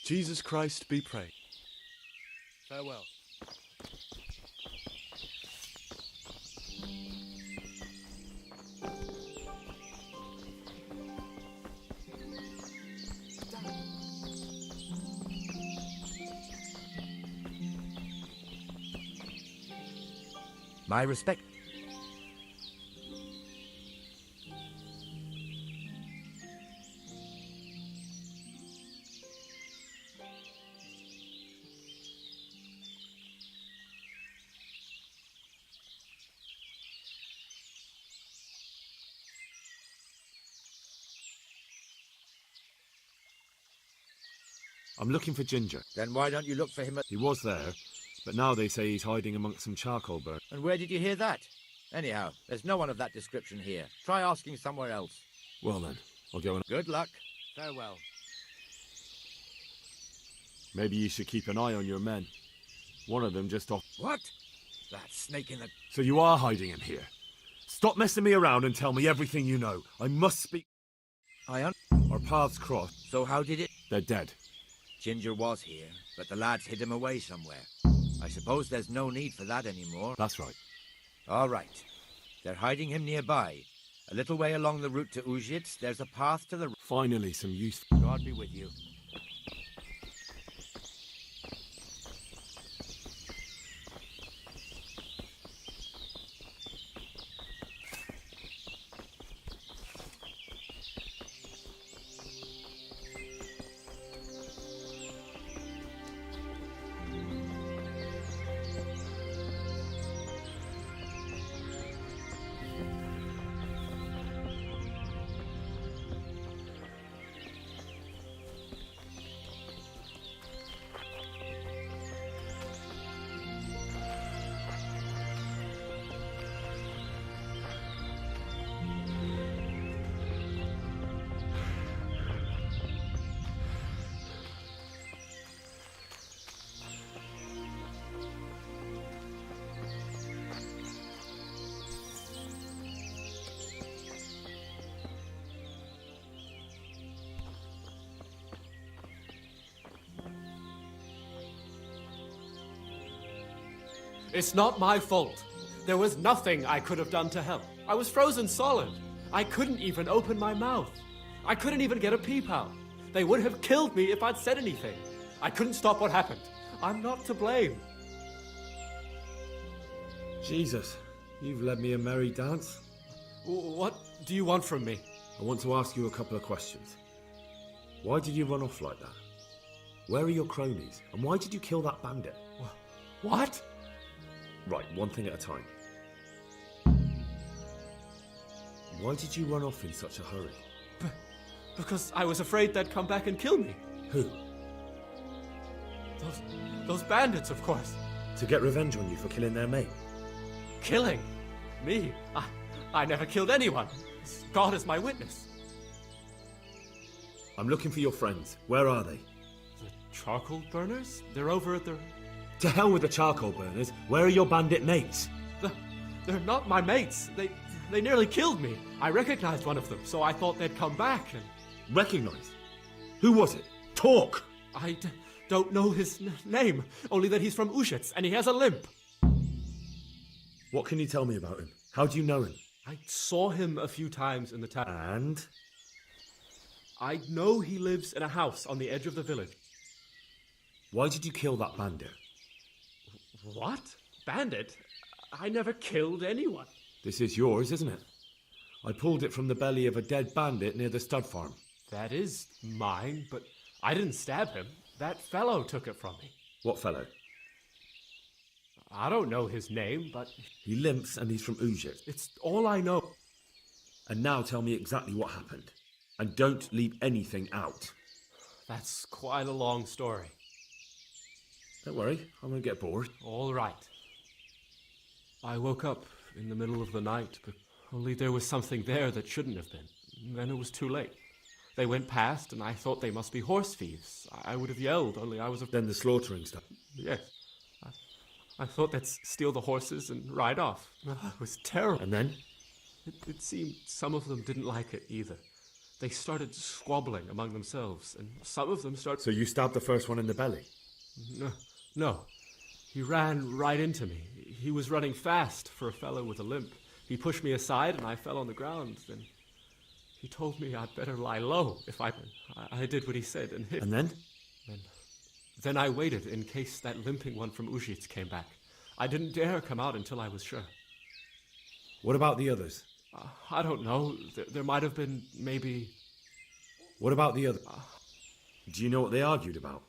Jesus Christ be praised.
Farewell.
My respect.
I'm looking for Ginger.
Then why don't you look for him at...
He was there, but now they say he's hiding amongst some charcoal burn.
And where did you hear that? Anyhow, there's no one of that description here. Try asking somewhere else.
Well then, I'll go and...
Good luck.
Farewell.
Maybe you should keep an eye on your men. One of them just off...
What? That snake in the...
So you are hiding him here? Stop messing me around and tell me everything you know. I must speak... Our paths crossed.
So how did it...
They're dead.
Ginger was here, but the lads hid him away somewhere. I suppose there's no need for that anymore.
That's right.
All right. They're hiding him nearby. A little way along the route to Ujits, there's a path to the...
Finally, some use...
God be with you.
It's not my fault. There was nothing I could have done to help. I was frozen solid. I couldn't even open my mouth. I couldn't even get a peep out. They would have killed me if I'd said anything. I couldn't stop what happened. I'm not to blame.
Jesus, you've led me a merry dance.
What do you want from me?
I want to ask you a couple of questions. Why did you run off like that? Where are your cronies? And why did you kill that bandit?
What?
Right, one thing at a time. Why did you run off in such a hurry?
Because I was afraid they'd come back and kill me.
Who?
Those bandits, of course.
To get revenge on you for killing their mate?
Killing? Me? I never killed anyone. God is my witness.
I'm looking for your friends. Where are they?
The charcoal burners? They're over at the...
To hell with the charcoal burners. Where are your bandit mates?
They're not my mates. They nearly killed me. I recognized one of them, so I thought they'd come back and...
Recognized? Who was it? Talk!
I don't know his name, only that he's from Ushets and he has a limp.
What can you tell me about him? How do you know him?
I saw him a few times in the town.
And?
I know he lives in a house on the edge of the village.
Why did you kill that bandit?
What? Bandit? I never killed anyone.
This is yours, isn't it? I pulled it from the belly of a dead bandit near the stud farm.
That is mine, but I didn't stab him. That fellow took it from me.
What fellow?
I don't know his name, but...
He limps and he's from Ujit.
It's all I know.
And now tell me exactly what happened. And don't leave anything out.
That's quite a long story.
Don't worry, I won't get bored.
All right. I woke up in the middle of the night, but only there was something there that shouldn't have been. Then it was too late. They went past, and I thought they must be horse thieves. I would have yelled, only I was...
Then the slaughtering stuff.
Yes. I thought they'd steal the horses and ride off. It was terrible.
And then?
It seemed some of them didn't like it either. They started squabbling among themselves, and some of them started...
So you stabbed the first one in the belly?
No. He ran right into me. He was running fast for a fellow with a limp. He pushed me aside, and I fell on the ground. Then he told me I'd better lie low if I did what he said and hit.
And then?
Then I waited in case that limping one from Ujits came back. I didn't dare come out until I was sure.
What about the others?
I don't know. There might have been, maybe...
What about the others? Do you know what they argued about?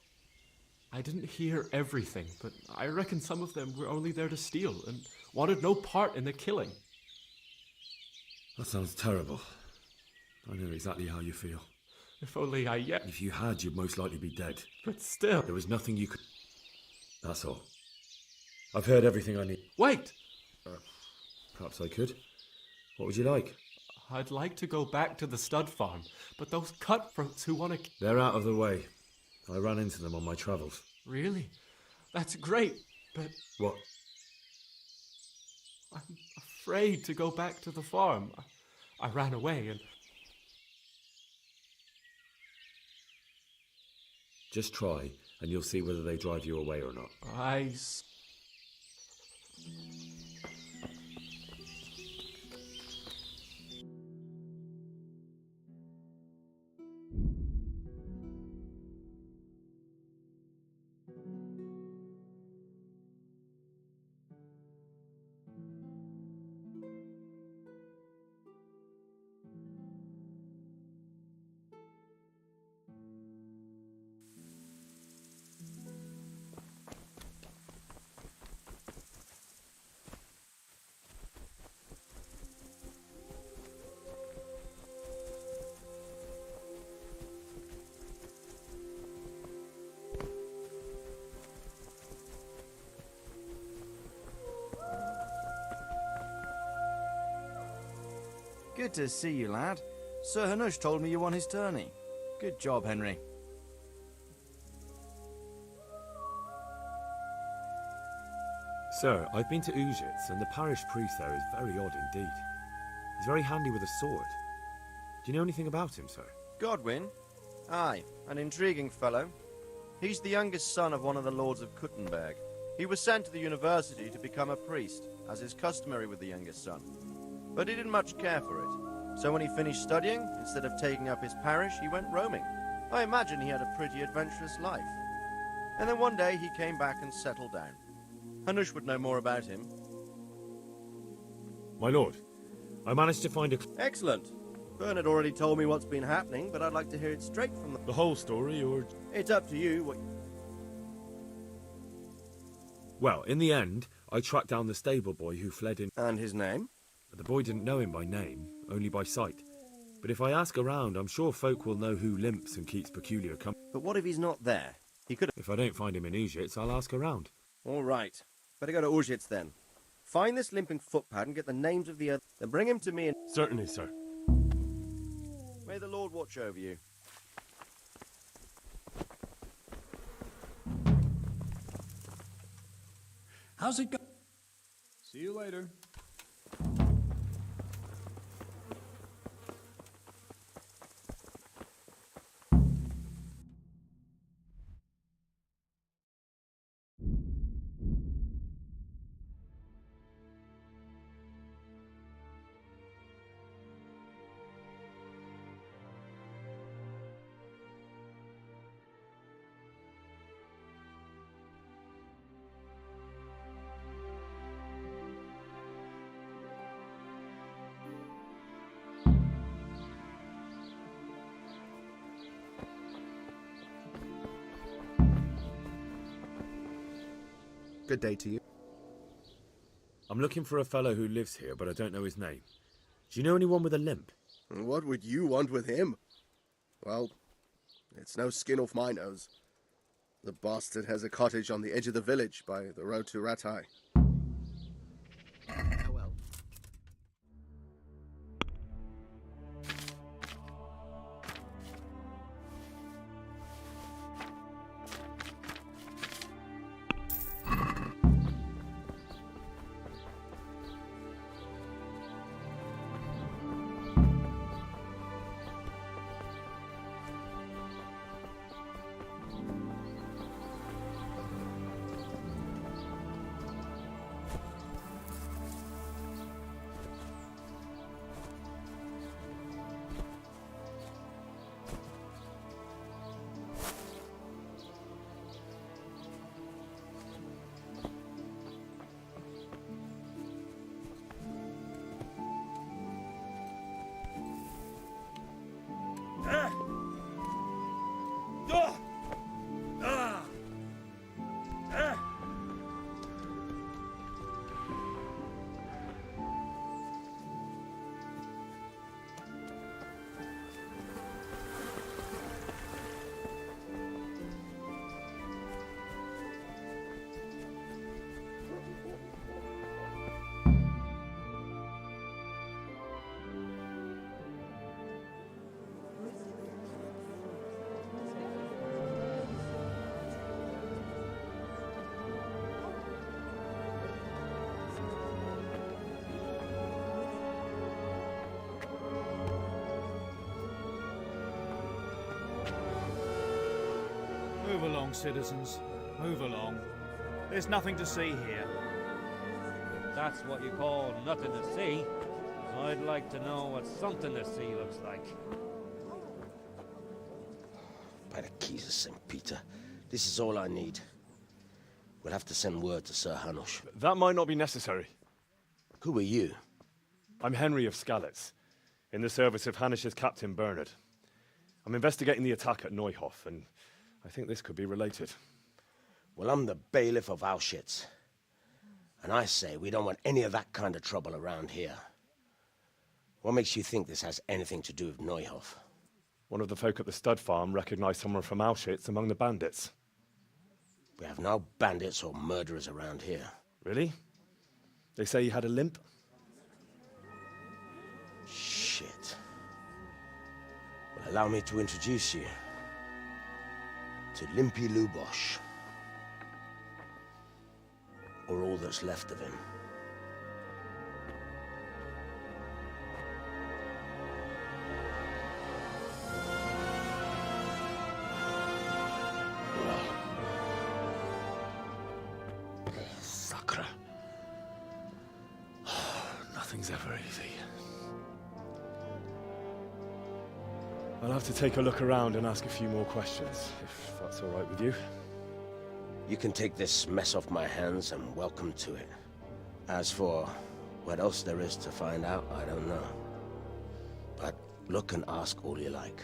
I didn't hear everything, but I reckon some of them were only there to steal and wanted no part in the killing.
That sounds terrible. I know exactly how you feel.
If only I yet...
If you had, you'd most likely be dead.
But still...
There was nothing you could... That's all. I've heard everything I need.
Wait!
Perhaps I could. What would you like?
I'd like to go back to the stud farm, but those cutthroats who want to...
They're out of the way. I ran into them on my travels.
Really? That's great, but...
What?
I'm afraid to go back to the farm. I ran away and...
Just try, and you'll see whether they drive you away or not.
Good to see you, lad. Sir Hanush told me you won his tourney. Good job, Henry.
Sir, I've been to Ujits, and the parish priest there is very odd indeed. He's very handy with a sword. Do you know anything about him, sir?
Godwin? Aye, an intriguing fellow. He's the youngest son of one of the lords of Kuttenberg. He was sent to the university to become a priest, as is customary with the youngest son. But he didn't much care for it. So when he finished studying, instead of taking up his parish, he went roaming. I imagine he had a pretty adventurous life. And then one day he came back and settled down. Hanush would know more about him.
My lord, I managed to find a...
Excellent. Bernard already told me what's been happening, but I'd like to hear it straight from
the whole story, or...
It's up to you.
Well, in the end, I tracked down the stable boy who fled in...
And his name?
The boy didn't know him by name, only by sight. But if I ask around, I'm sure folk will know who limps and keeps peculiar company.
But what if he's not there? He could...
If I don't find him in Ujits, I'll ask around.
All right. Better go to Ujits then. Find this limping footpad and get the names of the other... Then bring him to me and...
Certainly, sir.
May the Lord watch over you.
How's it going? See you later.
Good day to you.
I'm looking for a fellow who lives here, but I don't know his name. Do you know anyone with a limp?
What would you want with him? Well, it's no skin off my nose. The bastard has a cottage on the edge of the village by the road to Ratai.
Farewell.
Move along, citizens. Move along. There's nothing to see here.
That's what you call nothing to see. I'd like to know what something to see looks like.
By the keys of St. Peter, this is all I need. We'll have to send word to Sir Hanush.
That might not be necessary.
Who are you?
I'm Henry of Skalitz, in the service of Hanush's Captain Bernard. I'm investigating the attack at Neuhof, and I think this could be related.
Well, I'm the bailiff of Auschwitz. And I say we don't want any of that kind of trouble around here. What makes you think this has anything to do with Neuhof?
One of the folk at the stud farm recognized someone from Auschwitz among the bandits.
We have no bandits or murderers around here.
Really? They say he had a limp?
Shit. Well, allow me to introduce you to Limpy Lubosh. Or all that's left of him.
Sacre. Nothing's ever easy.
I'll have to take a look around and ask a few more questions, if that's all right with you.
You can take this mess off my hands and welcome to it. As for what else there is to find out, I don't know. But look and ask all you like.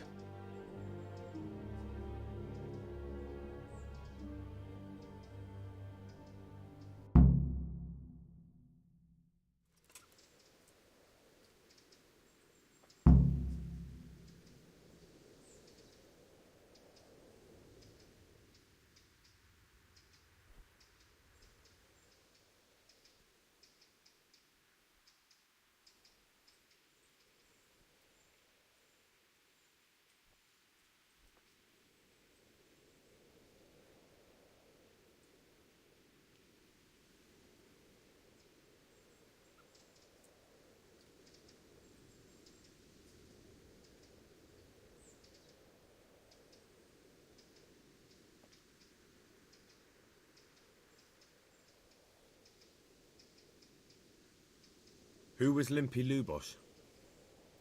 Who was Limpy Lubosh?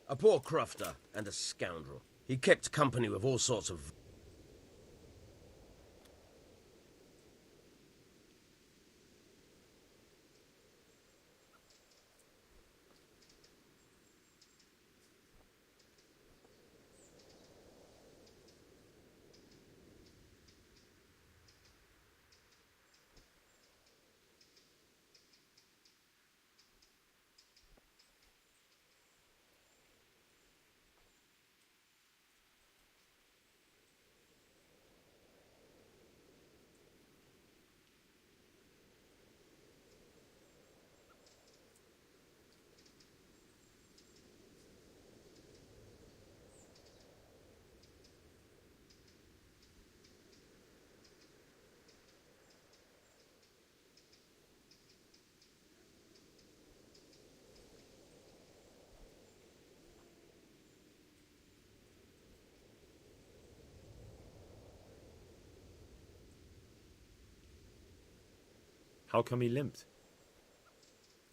A poor crofter and a scoundrel. He kept company with all sorts of...
How come he limped?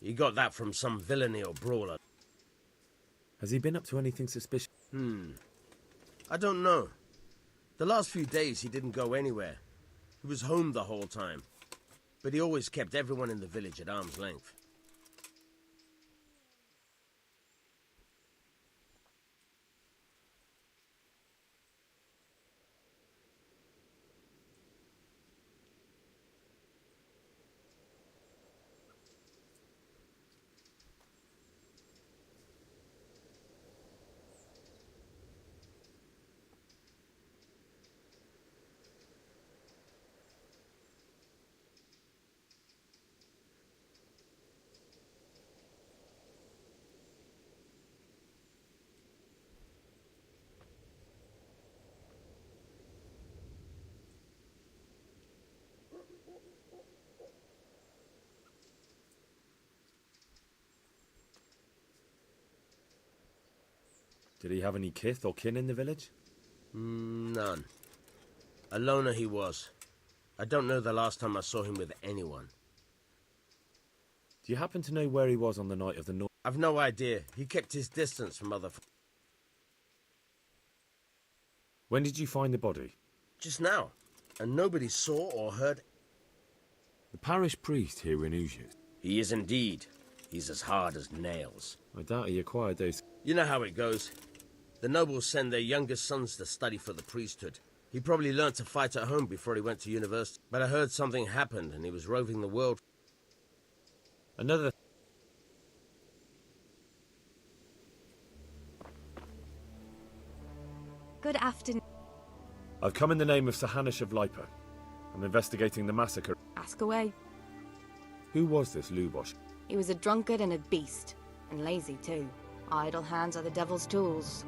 He got that from some villainy or brawler.
Has he been up to anything suspicious?
I don't know. The last few days he didn't go anywhere. He was home the whole time. But he always kept everyone in the village at arm's length.
Did he have any kith or kin in the village?
None. A loner he was. I don't know the last time I saw him with anyone.
Do you happen to know where he was on the night of the North?
I've no idea. He kept his distance from other...
When did you find the body?
Just now. And nobody saw or heard...
The parish priest here in Ujiet.
He is indeed. He's as hard as nails.
I doubt he acquired those...
You know how it goes. The nobles send their youngest sons to study for the priesthood. He probably learnt to fight at home before he went to university. But I heard something happened and he was roving the world.
Another...
Good afternoon.
I've come in the name of Sir Hanish of Lipa. I'm investigating the massacre.
Ask away.
Who was this Lubosh?
He was a drunkard and a beast. And lazy, too. Idle hands are the devil's tools.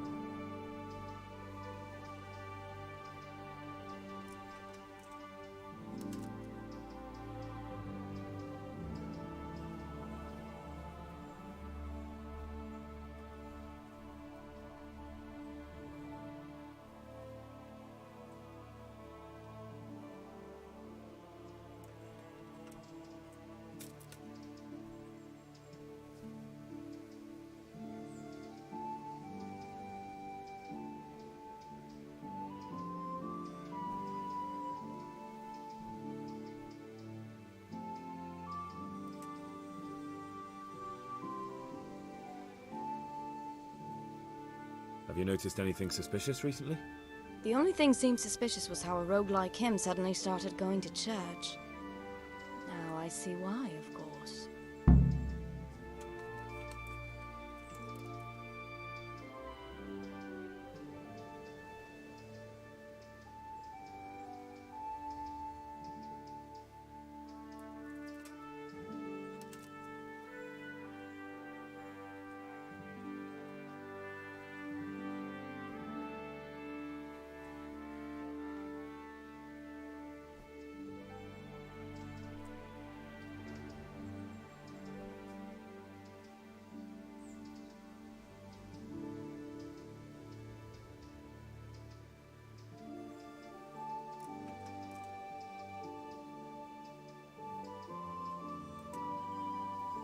Have you noticed anything suspicious recently?
The only thing seemed suspicious was how a rogue like him suddenly started going to church. Now I see why, of course.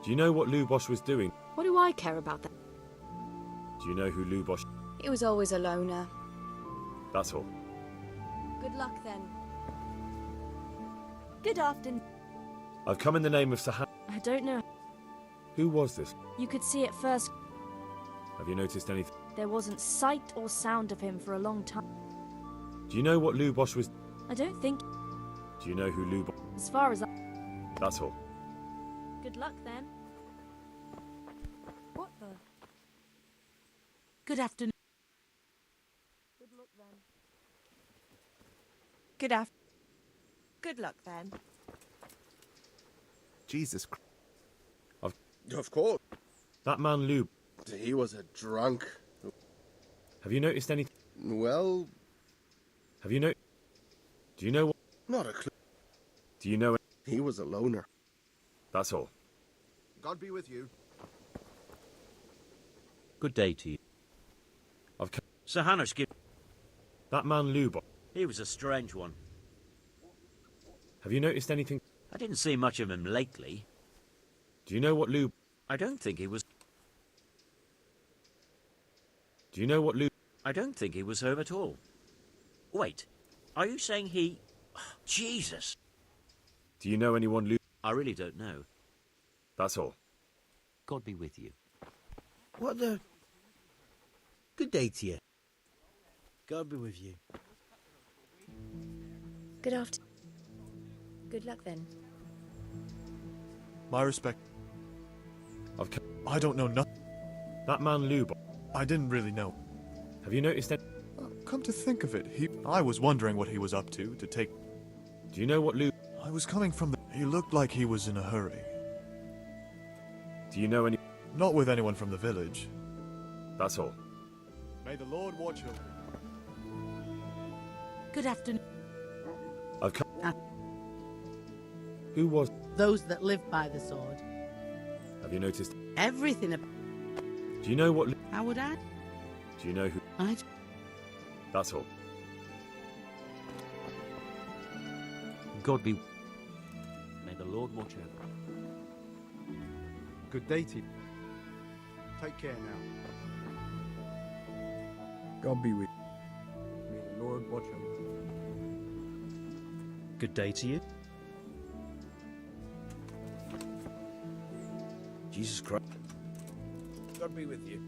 Do you know what Lubosh was doing?
What do I care about that?
Do you know who Lubosh...
He was always a loner.
That's all.
Good luck, then. Good afternoon.
I've come in the name of Sir Han...
I don't know.
Who was this?
You could see at first
Have you noticed anything?
there wasn't sight or sound of him for a long time.
Do you know what Lubosh was...
I don't think...
Do you know who Lubosh...
As far as I...
That's all.
Good luck, then. What the... Good afternoon. Good luck, then.
Good luck, then.
Jesus Christ.
Of course. That man Lub...
He was a drunk.
Have you noticed anything?
Well...
Have you Do you know what...
Not a clue.
Do you know...
He was a loner.
That's all.
God be with you.
Good day to you.
I've come...
Sir Hanish,
That man Lubosh...
he was a strange one.
Have you noticed anything?
I didn't see much of him lately.
Do you know what Lou...
I don't think he was...
Do you know what Lou...
I don't think he was home at all. Wait, are you saying he... Jesus!
Do you know anyone Lou...
I really don't know.
That's all.
God be with you.
What the... Good day to you. God be with you.
Good afternoon. Good luck then.
My respect. I don't know nothing.
That man Lou...
I didn't really know.
Have you noticed that...
Come to think of it, I was wondering what he was up to take...
Do you know what Lou...
I was coming from the... He looked like he was in a hurry.
Do you know any...
Not with anyone from the village.
That's all.
May the Lord watch over.
Good afternoon.
I've come... Who was...
Those that live by the sword.
Have you noticed...
Everything about...
Do you know what...
How would I?
Do you know who... That's all.
God be... May the Lord watch over.
Good day to you. Take care now. God be with you. May the Lord watch over you.
Good day to you.
Jesus Christ.
God be with you.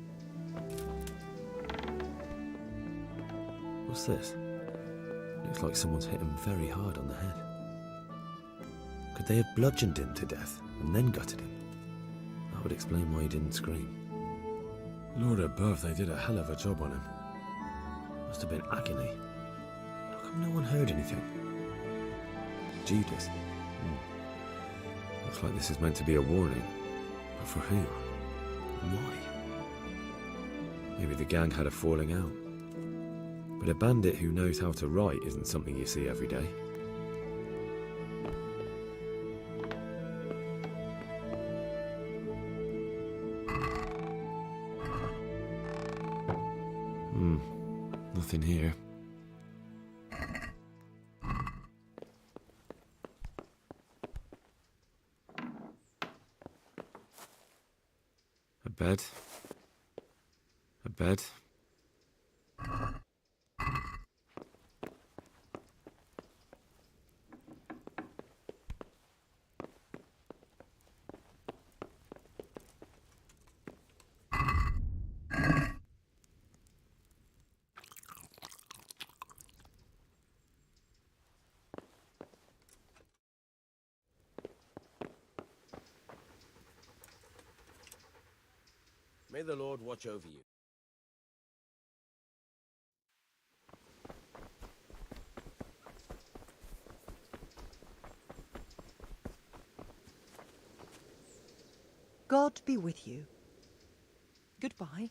What's this? Looks like someone's hit him very hard on the head. Could they have bludgeoned him to death and then gutted him? That would explain why he didn't scream.
Lord above, they did a hell of a job on him.
Must have been agony. How come no one heard anything? Judas. Looks like this is meant to be a warning. But for who? And why? Maybe the gang had a falling out. But a bandit who knows how to write isn't something you see every day. Nothing here. A bed. A bed.
May the Lord watch over you.
God be with you. Goodbye.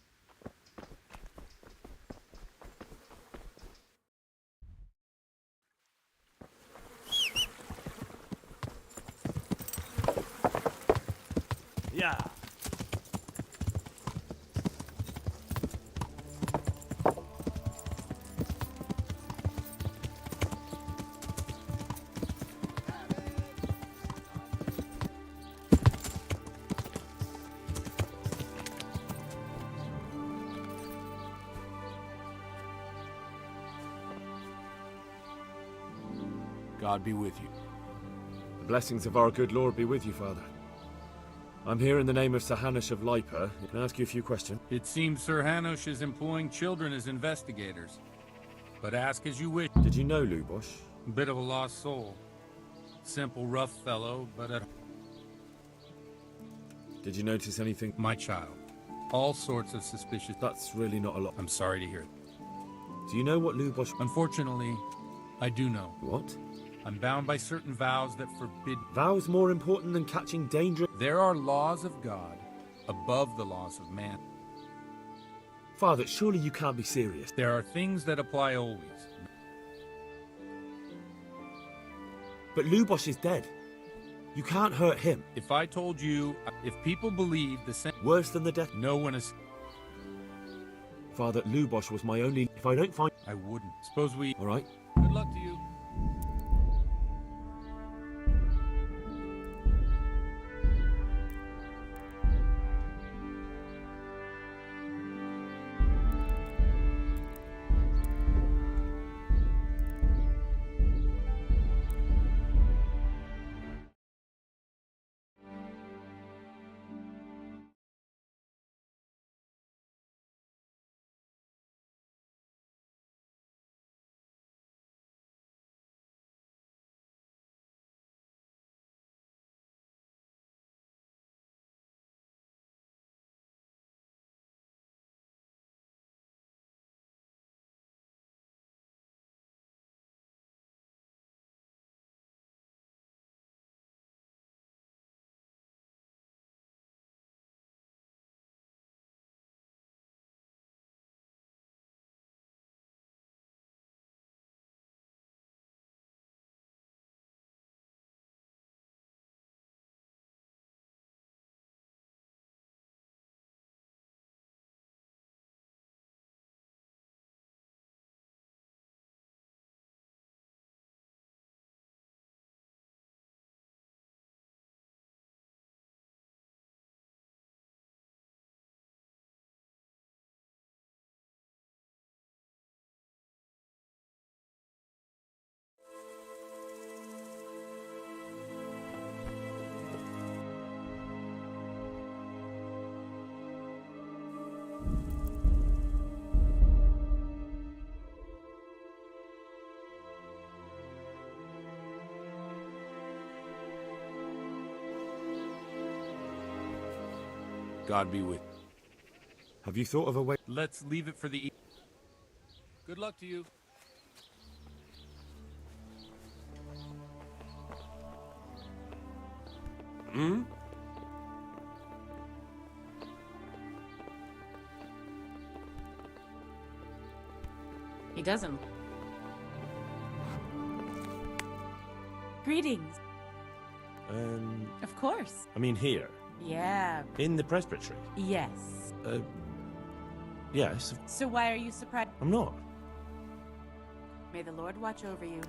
Yeah.
God be with you.
The blessings of our good Lord be with you, Father. I'm here in the name of Sir Hanush of Liper. Can I ask you a few questions?
It seems Sir Hanush is employing children as investigators. But ask as you wish.
Did you know Lubosh?
Bit of a lost soul. Simple, rough fellow, but at...
Did you notice anything?
My child. All sorts of suspicious...
That's really not a lot.
I'm sorry to hear it.
Do you know what Lubosh...
Unfortunately, I do know.
What?
I'm bound by certain vows that forbid...
Vows more important than catching danger?
There are laws of God above the laws of man.
Father, surely you can't be serious.
There are things that apply always.
But Lubosh is dead. You can't hurt him.
If I told you, if people believe the same...
Worse than the death?
No one is...
Father, Lubosh was my only... If I don't find...
I wouldn't. Suppose we...
All right.
Good luck to you.
God be with.
Have you thought of a way?
Let's leave it for the. Good luck to you.
Hmm?
He doesn't. Greetings. Of course.
I mean here.
Yeah.
In the presbytery.
Yes.
Yes.
So why are you surprised?
I'm not.
May the Lord watch over you.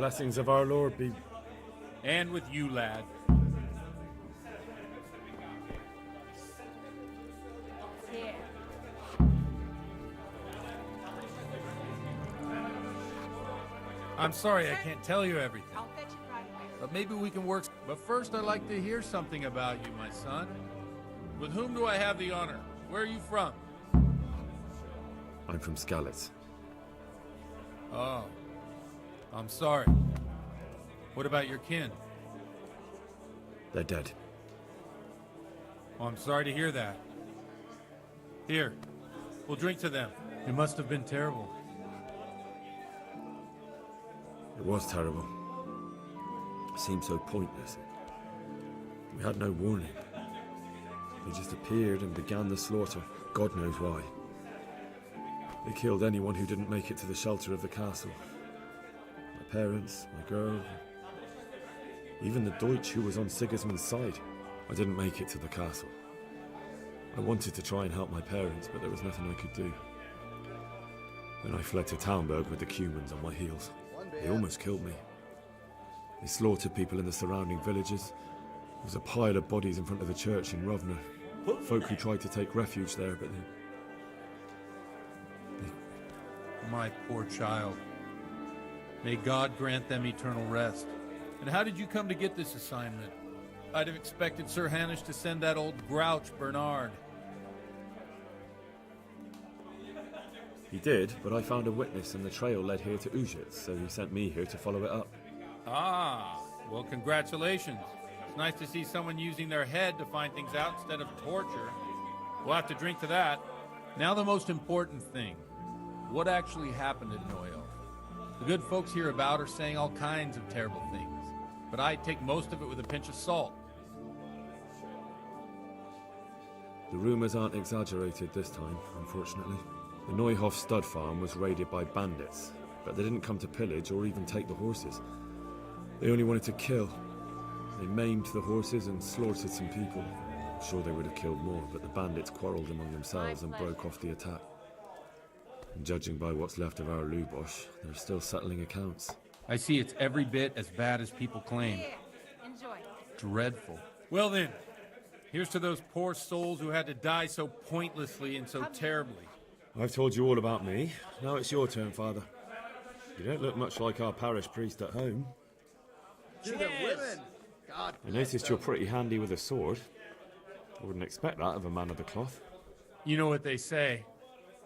blessings of our Lord be...
And with you, lad.
Here.
I'm sorry I can't tell you everything.
I'll fetch it right away.
But maybe we can work... But first I'd like to hear something about you, my son. With whom do I have the honor? Where are you from?
I'm from Skalitz.
Oh. I'm sorry. What about your kin?
They're dead.
Oh, I'm sorry to hear that. Here, we'll drink to them. It must have been terrible.
It was terrible. It seemed so pointless. We had no warning. They just appeared and began the slaughter. God knows why. They killed anyone who didn't make it to the shelter of the castle. My parents, my girl, even the Deutsch who was on Sigismund's side. I didn't make it to the castle. I wanted to try and help my parents, but there was nothing I could do. Then I fled to Talmberg with the Cumans on my heels. They almost killed me. They slaughtered people in the surrounding villages. There was a pile of bodies in front of the church in Rovna. Folk who tried to take refuge there, but they...
My poor child. May God grant them eternal rest. And how did you come to get this assignment? I'd have expected Sir Hanish to send that old grouch, Bernard.
He did, but I found a witness and the trail led here to Ujitz, so he sent me here to follow it up.
Ah, well, congratulations. It's nice to see someone using their head to find things out instead of torture. We'll have to drink to that. Now the most important thing. What actually happened at Noyo? The good folks hereabout are saying all kinds of terrible things, but I take most of it with a pinch of salt.
The rumors aren't exaggerated this time, unfortunately. The Neuhof stud farm was raided by bandits, but they didn't come to pillage or even take the horses. They only wanted to kill. They maimed the horses and slaughtered some people. I'm sure they would have killed more, but the bandits quarreled among themselves and broke off the attack. And judging by what's left of our Lubosh, they're still settling accounts.
I see it's every bit as bad as people claim.
Here, enjoy.
Dreadful. Well then, here's to those poor souls who had to die so pointlessly and so terribly.
I've told you all about me. Now it's your turn, Father. You don't look much like our parish priest at home.
To the women! God
I noticed you're pretty handy with a sword. I wouldn't expect that of a man of the cloth.
You know what they say.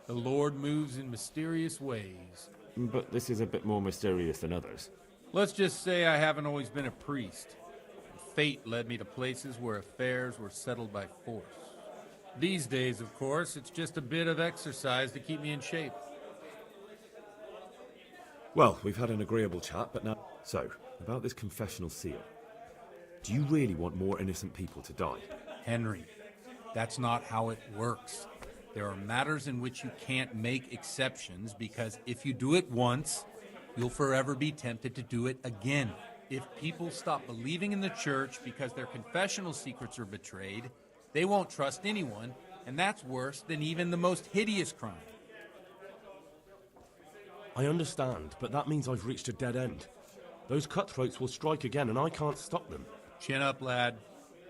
The Lord moves in mysterious ways.
But this is a bit more mysterious than others.
Let's just say I haven't always been a priest. Fate led me to places where affairs were settled by force. These days, of course, it's just a bit of exercise to keep me in shape.
Well, we've had an agreeable chat, but now... So, about this confessional seal. Do you really want more innocent people to die?
Henry, that's not how it works. There are matters in which you can't make exceptions because if you do it once, you'll forever be tempted to do it again. If people stop believing in the church because their confessional secrets are betrayed, they won't trust anyone, and that's worse than even the most hideous crime.
I understand, but that means I've reached a dead end. Those cutthroats will strike again, and I can't stop them.
Chin up, lad.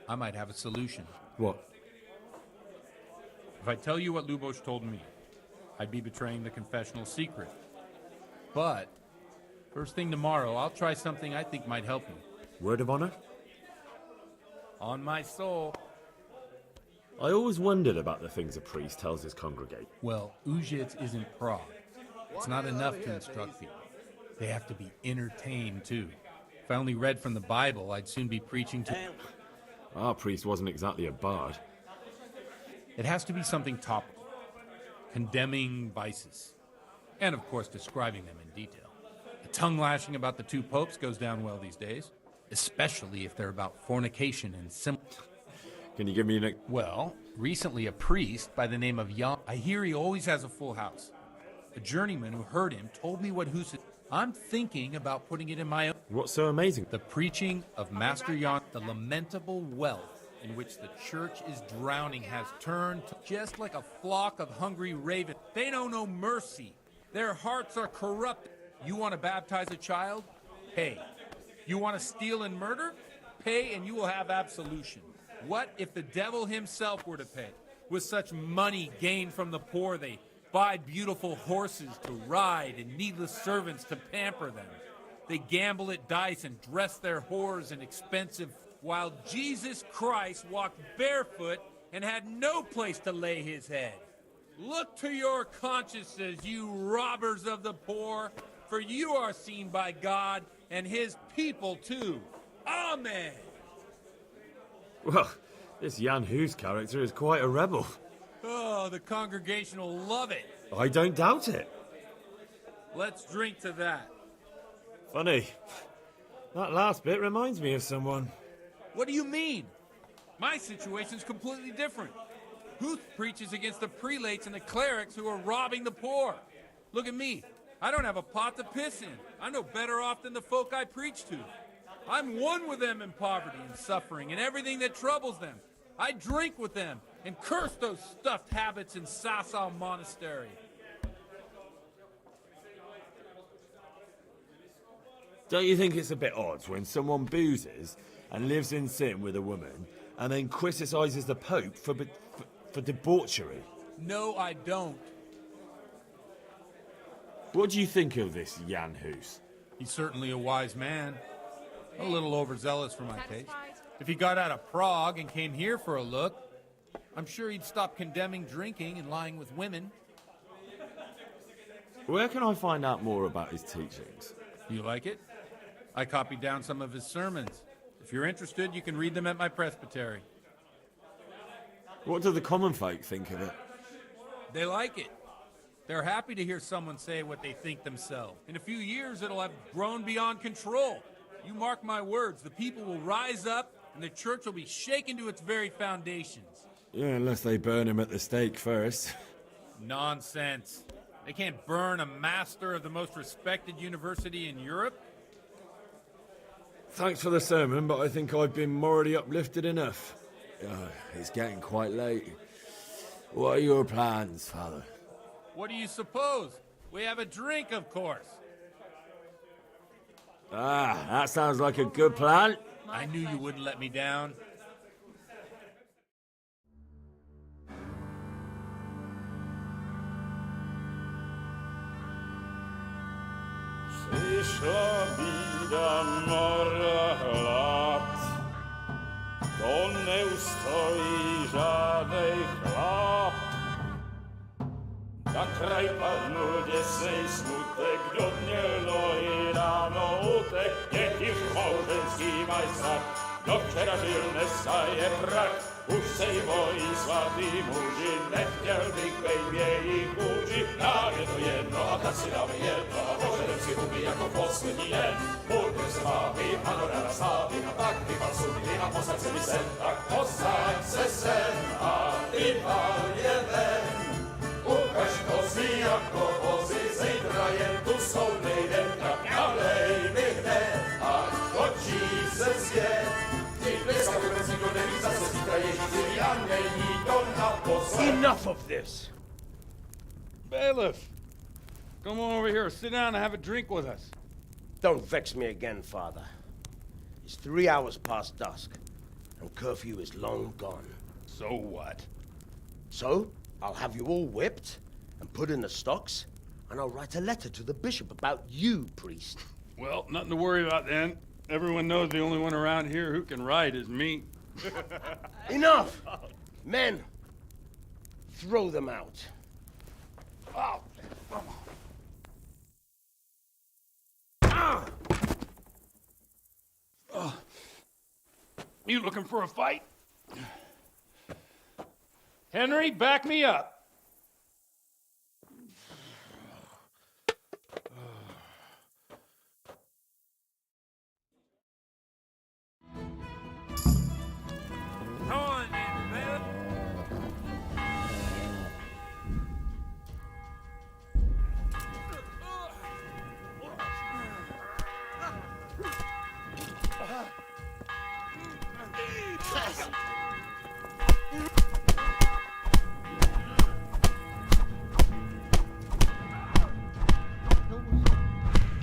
I might have a solution.
What?
If I tell you what Lubosh told me, I'd be betraying the confessional secret. But, first thing tomorrow, I'll try something I think might help you.
Word of honor?
On my soul.
I always wondered about the things a priest tells his congregate.
Well, Ujitz isn't Prague. It's not enough to instruct people. They have to be entertained, too. If I only read from the Bible, I'd soon be preaching to...
Our priest wasn't exactly a bard.
It has to be something topical. Condemning vices. And, of course, describing them in detail. A tongue-lashing about the two popes goes down well these days. Especially if they're about fornication and
Can you give me an...
Well, recently a priest by the name of Jan... I hear he always has a full house. A journeyman who heard him told me what Hus... I'm thinking about putting it in my own...
What's so amazing?
The preaching of Master Jan, the lamentable wealth in which the church is drowning has turned to just like a flock of hungry ravens. They know no mercy. Their hearts are corrupt. You want to baptize a child? pay. You want to steal and murder? Pay and you will have absolution. What if the devil himself were to pay? With such money gained from the poor, they buy beautiful horses to ride and needless servants to pamper them. They gamble at dice and dress their whores in expensive, while Jesus Christ walked barefoot and had no place to lay his head. Look to your consciences, you robbers of the poor, for you are seen by God and his people too. Amen.
Well, this Jan Hus character is quite a rebel.
Oh, the congregation will love it.
I don't doubt it.
Let's drink to that.
Funny. That last bit reminds me of someone.
What do you mean? My situation's completely different. Huth preaches against the prelates and the clerics who are robbing the poor. Look at me. I don't have a pot to piss in. I'm no better off than the folk I preach to. I'm one with them in poverty and suffering and everything that troubles them. I drink with them and curse those stuffed habits in Sasau Monastery.
Don't you think it's a bit odd when someone boozes and lives in sin with a woman and then criticises the Pope for debauchery?
No, I don't.
What do you think of this Jan Hus?
He's certainly a wise man. A little overzealous for my taste. If he got out of Prague and came here for a look, I'm sure he'd stop condemning drinking and lying with women.
Where can I find out more about his teachings?
You like it? I copied down some of his sermons. If you're interested, you can read them at my presbytery.
What do the common folk think of it?
They like it. They're happy to hear someone say what they think themselves. In a few years, it'll have grown beyond control. You mark my words, the people will rise up and the church will be shaken to its very foundations.
Yeah, unless they burn him at the stake first.
Nonsense. They can't burn a master of the most respected university in Europe.
Thanks for the sermon, but I think I've been morally uplifted enough. It's getting quite late. What are your plans, Father?
What do you suppose? We have a drink, of course.
Ah, that sounds like a good plan.
I knew you wouldn't let me down.
Przyszła bida mora lat, to nie ustoi żadnej chlap. Na kraj padł dziesnej smutek, grudnielo i rano utek, jakiś małżeński majstak, do wczera żylne staje brak. Už sej bojí svatý muži, nechtěl bych bejbě jich učit. Nám je to jedno a tak si dáme jedno a požerem si huby jako poslední den. Půjďme se mámy a do rána slávy a tak vypal sudy a posaď se mi sem. Tak posaď se sem a vypal je ven. Ukaž to si jako vozy, zítra jen tu soudnej den. Tak nalej mi hned a točí se svět. Enough of this! Bailiff! Come on over here, sit down and have a drink with us.
Don't vex me again, Father. It's 3 hours past dusk, and curfew is long gone.
So what?
So, I'll have you all whipped and put in the stocks, and I'll write a letter to the bishop about you, priest.
Well, nothing to worry about then. Everyone knows the only one around here who can ride is me.
Enough! Men, throw them out.
Oh. You looking for a fight? Henry, back me up.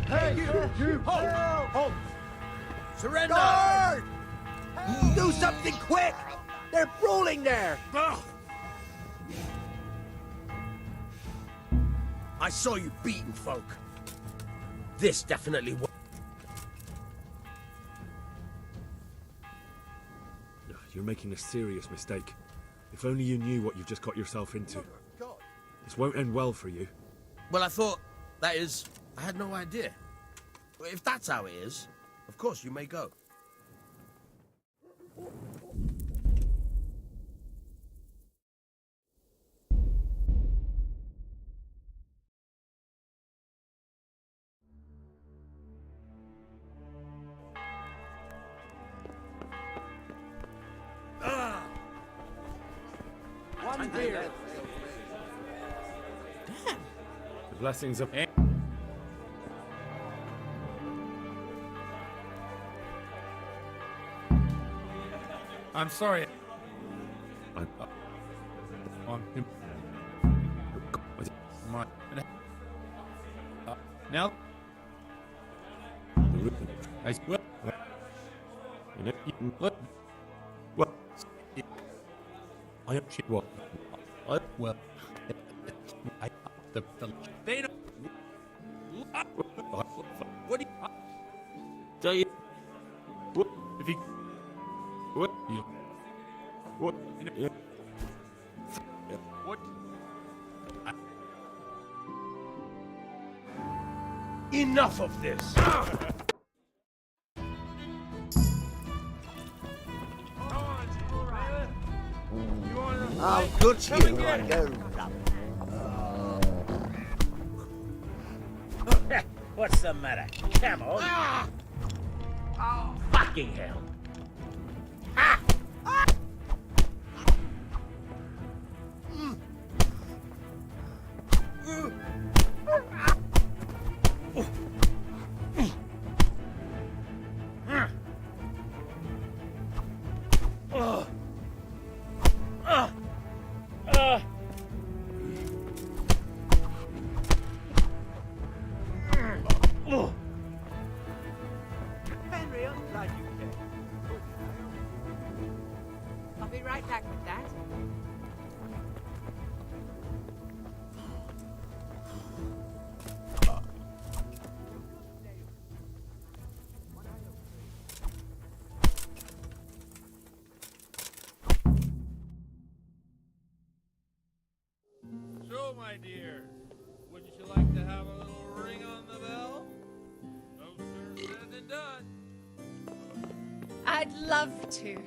Hey, you! Hold!
Surrender! Guard! Do something quick! They're brawling there! I saw you beating folk. This definitely won't.
You're making a serious mistake. If only you knew what you've just got yourself into. This won't end well for you.
Well, I thought... That is... I had no idea. If that's how it is, of course you may go.
One beer.
The blessings of...
I'm sorry. On him. Now. I well. What? I am what? Well. I the they don't. What do you?
Tell you.
What if he? What you? What? Yeah. What?
Enough of this!
I'll gut you.
What's the matter? Come on. Fucking hell.
Henry, I'm glad you came. I'll be right back with that.
So, my dear, wouldn't you like to have a little ring on the bell? No sooner said than done.
I'd love to.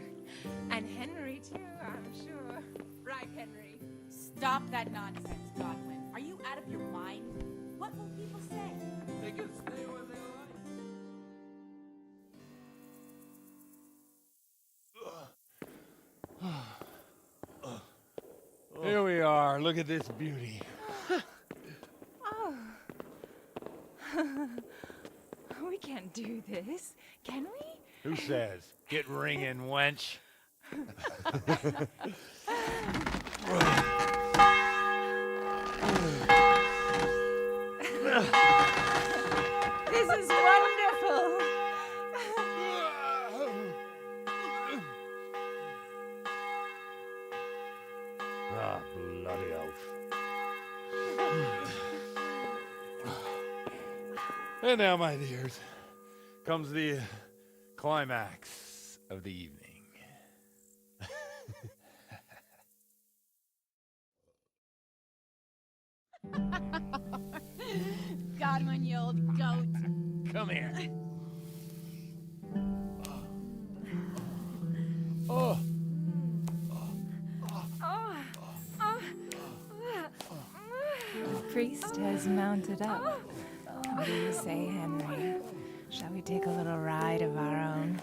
And Henry, too, I'm sure. Right, Henry? Stop that nonsense, Godwin. Are you out of your mind? What will people say?
They can stay where they like. Here we are. Look at this beauty.
Oh. We can't do this, can we?
Who says? Get ringing, wench.
This is wonderful.
Ah, bloody oath. And now, my dears, comes the climax of the evening.
Godwin, you old goat.
Come here.
Oh.
The priest has mounted up. What do you say, Henry? Shall we take a little ride of our own?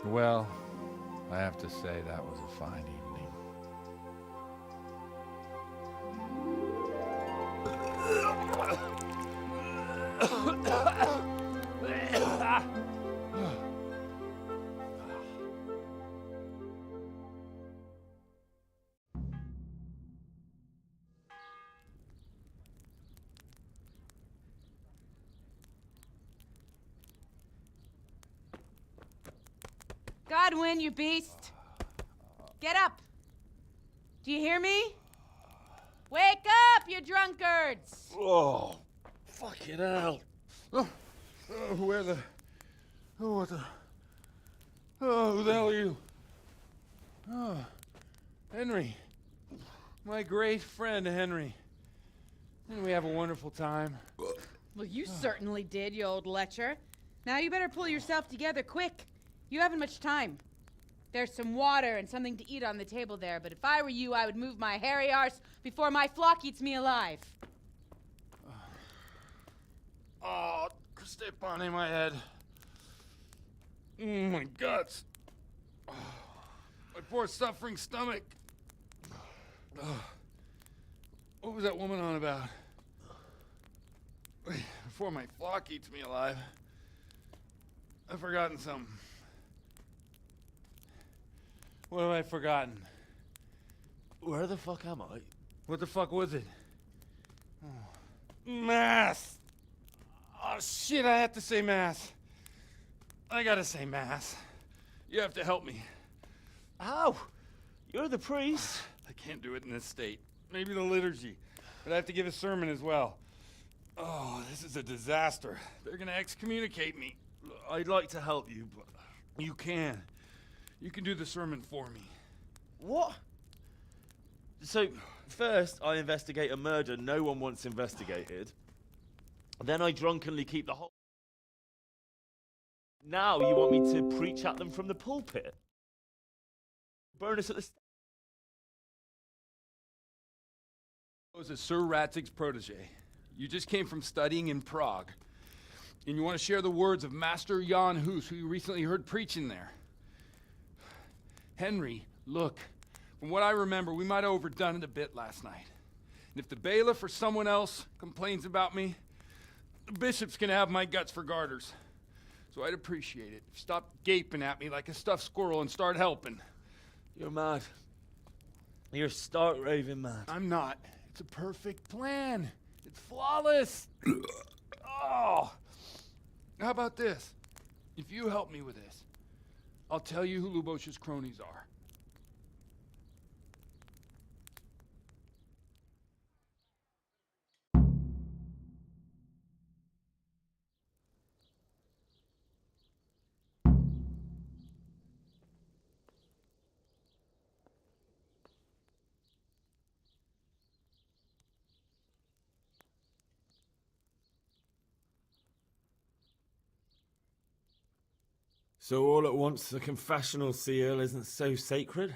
Well, I have to say that was a fine evening.
Godwin, you beast! Get up! Do you hear me? Wake up, you drunkards!
Oh, fucking hell.
Where the... Oh, what the... Oh, who the hell are you? Oh, Henry. My great friend, Henry. Didn't we have a wonderful time?
Well, you certainly did, you old lecher. Now you better pull yourself together quick. You haven't much time. There's some water and something to eat on the table there, but if I were you, I would move my hairy arse before my flock eats me alive.
Oh, step on in my head. My guts. Oh, my poor suffering stomach. Oh, what was that woman on about? Before my flock eats me alive. I've forgotten something. What have I forgotten?
Where the fuck am I?
What the fuck was it? Oh. Mass! Oh shit, I have to say mass. I gotta say mass. You have to help me.
How? You're the priest.
I can't do it in this state. Maybe the liturgy. But I have to give a sermon as well. Oh, this is a disaster. They're gonna excommunicate me.
I'd like to help you, but...
You can. You can do the sermon for me.
What? So, first I investigate a murder no one wants investigated. Then I drunkenly keep the whole... Now you want me to preach at them from the pulpit? Burn us at the...
I was a Sir Ratzig's protege. You just came from studying in Prague. And you want to share the words of Master Jan Hus, who you recently heard preaching there. Henry, look, from what I remember, we might have overdone it a bit last night. And if the bailiff or someone else complains about me, the bishop's gonna have my guts for garters. So I'd appreciate it. Stop gaping at me like a stuffed squirrel and start helping.
You're mad. You're stark raving mad.
I'm not. It's a perfect plan. It's flawless. Oh. How about this? If you help me with this, I'll tell you who Lubosh's cronies are.
So all at once the confessional seal isn't so sacred?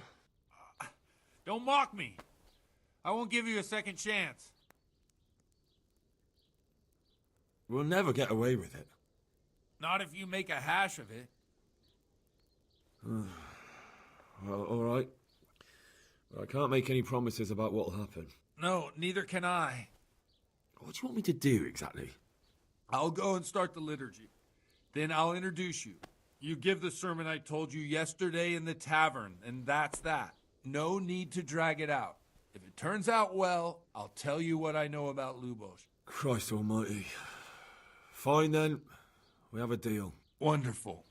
Don't mock me. I won't give you a second chance.
We'll never get away with it.
Not if you make a hash of it.
Well, all right. But I can't make any promises about what'll happen.
No, neither can I.
What do you want me to do exactly?
I'll go and start the liturgy. Then I'll introduce you. You give the sermon I told you yesterday in the tavern, and that's that. No need to drag it out. If it turns out well, I'll tell you what I know about Lubosh.
Christ almighty. Fine then. We have a deal.
Wonderful.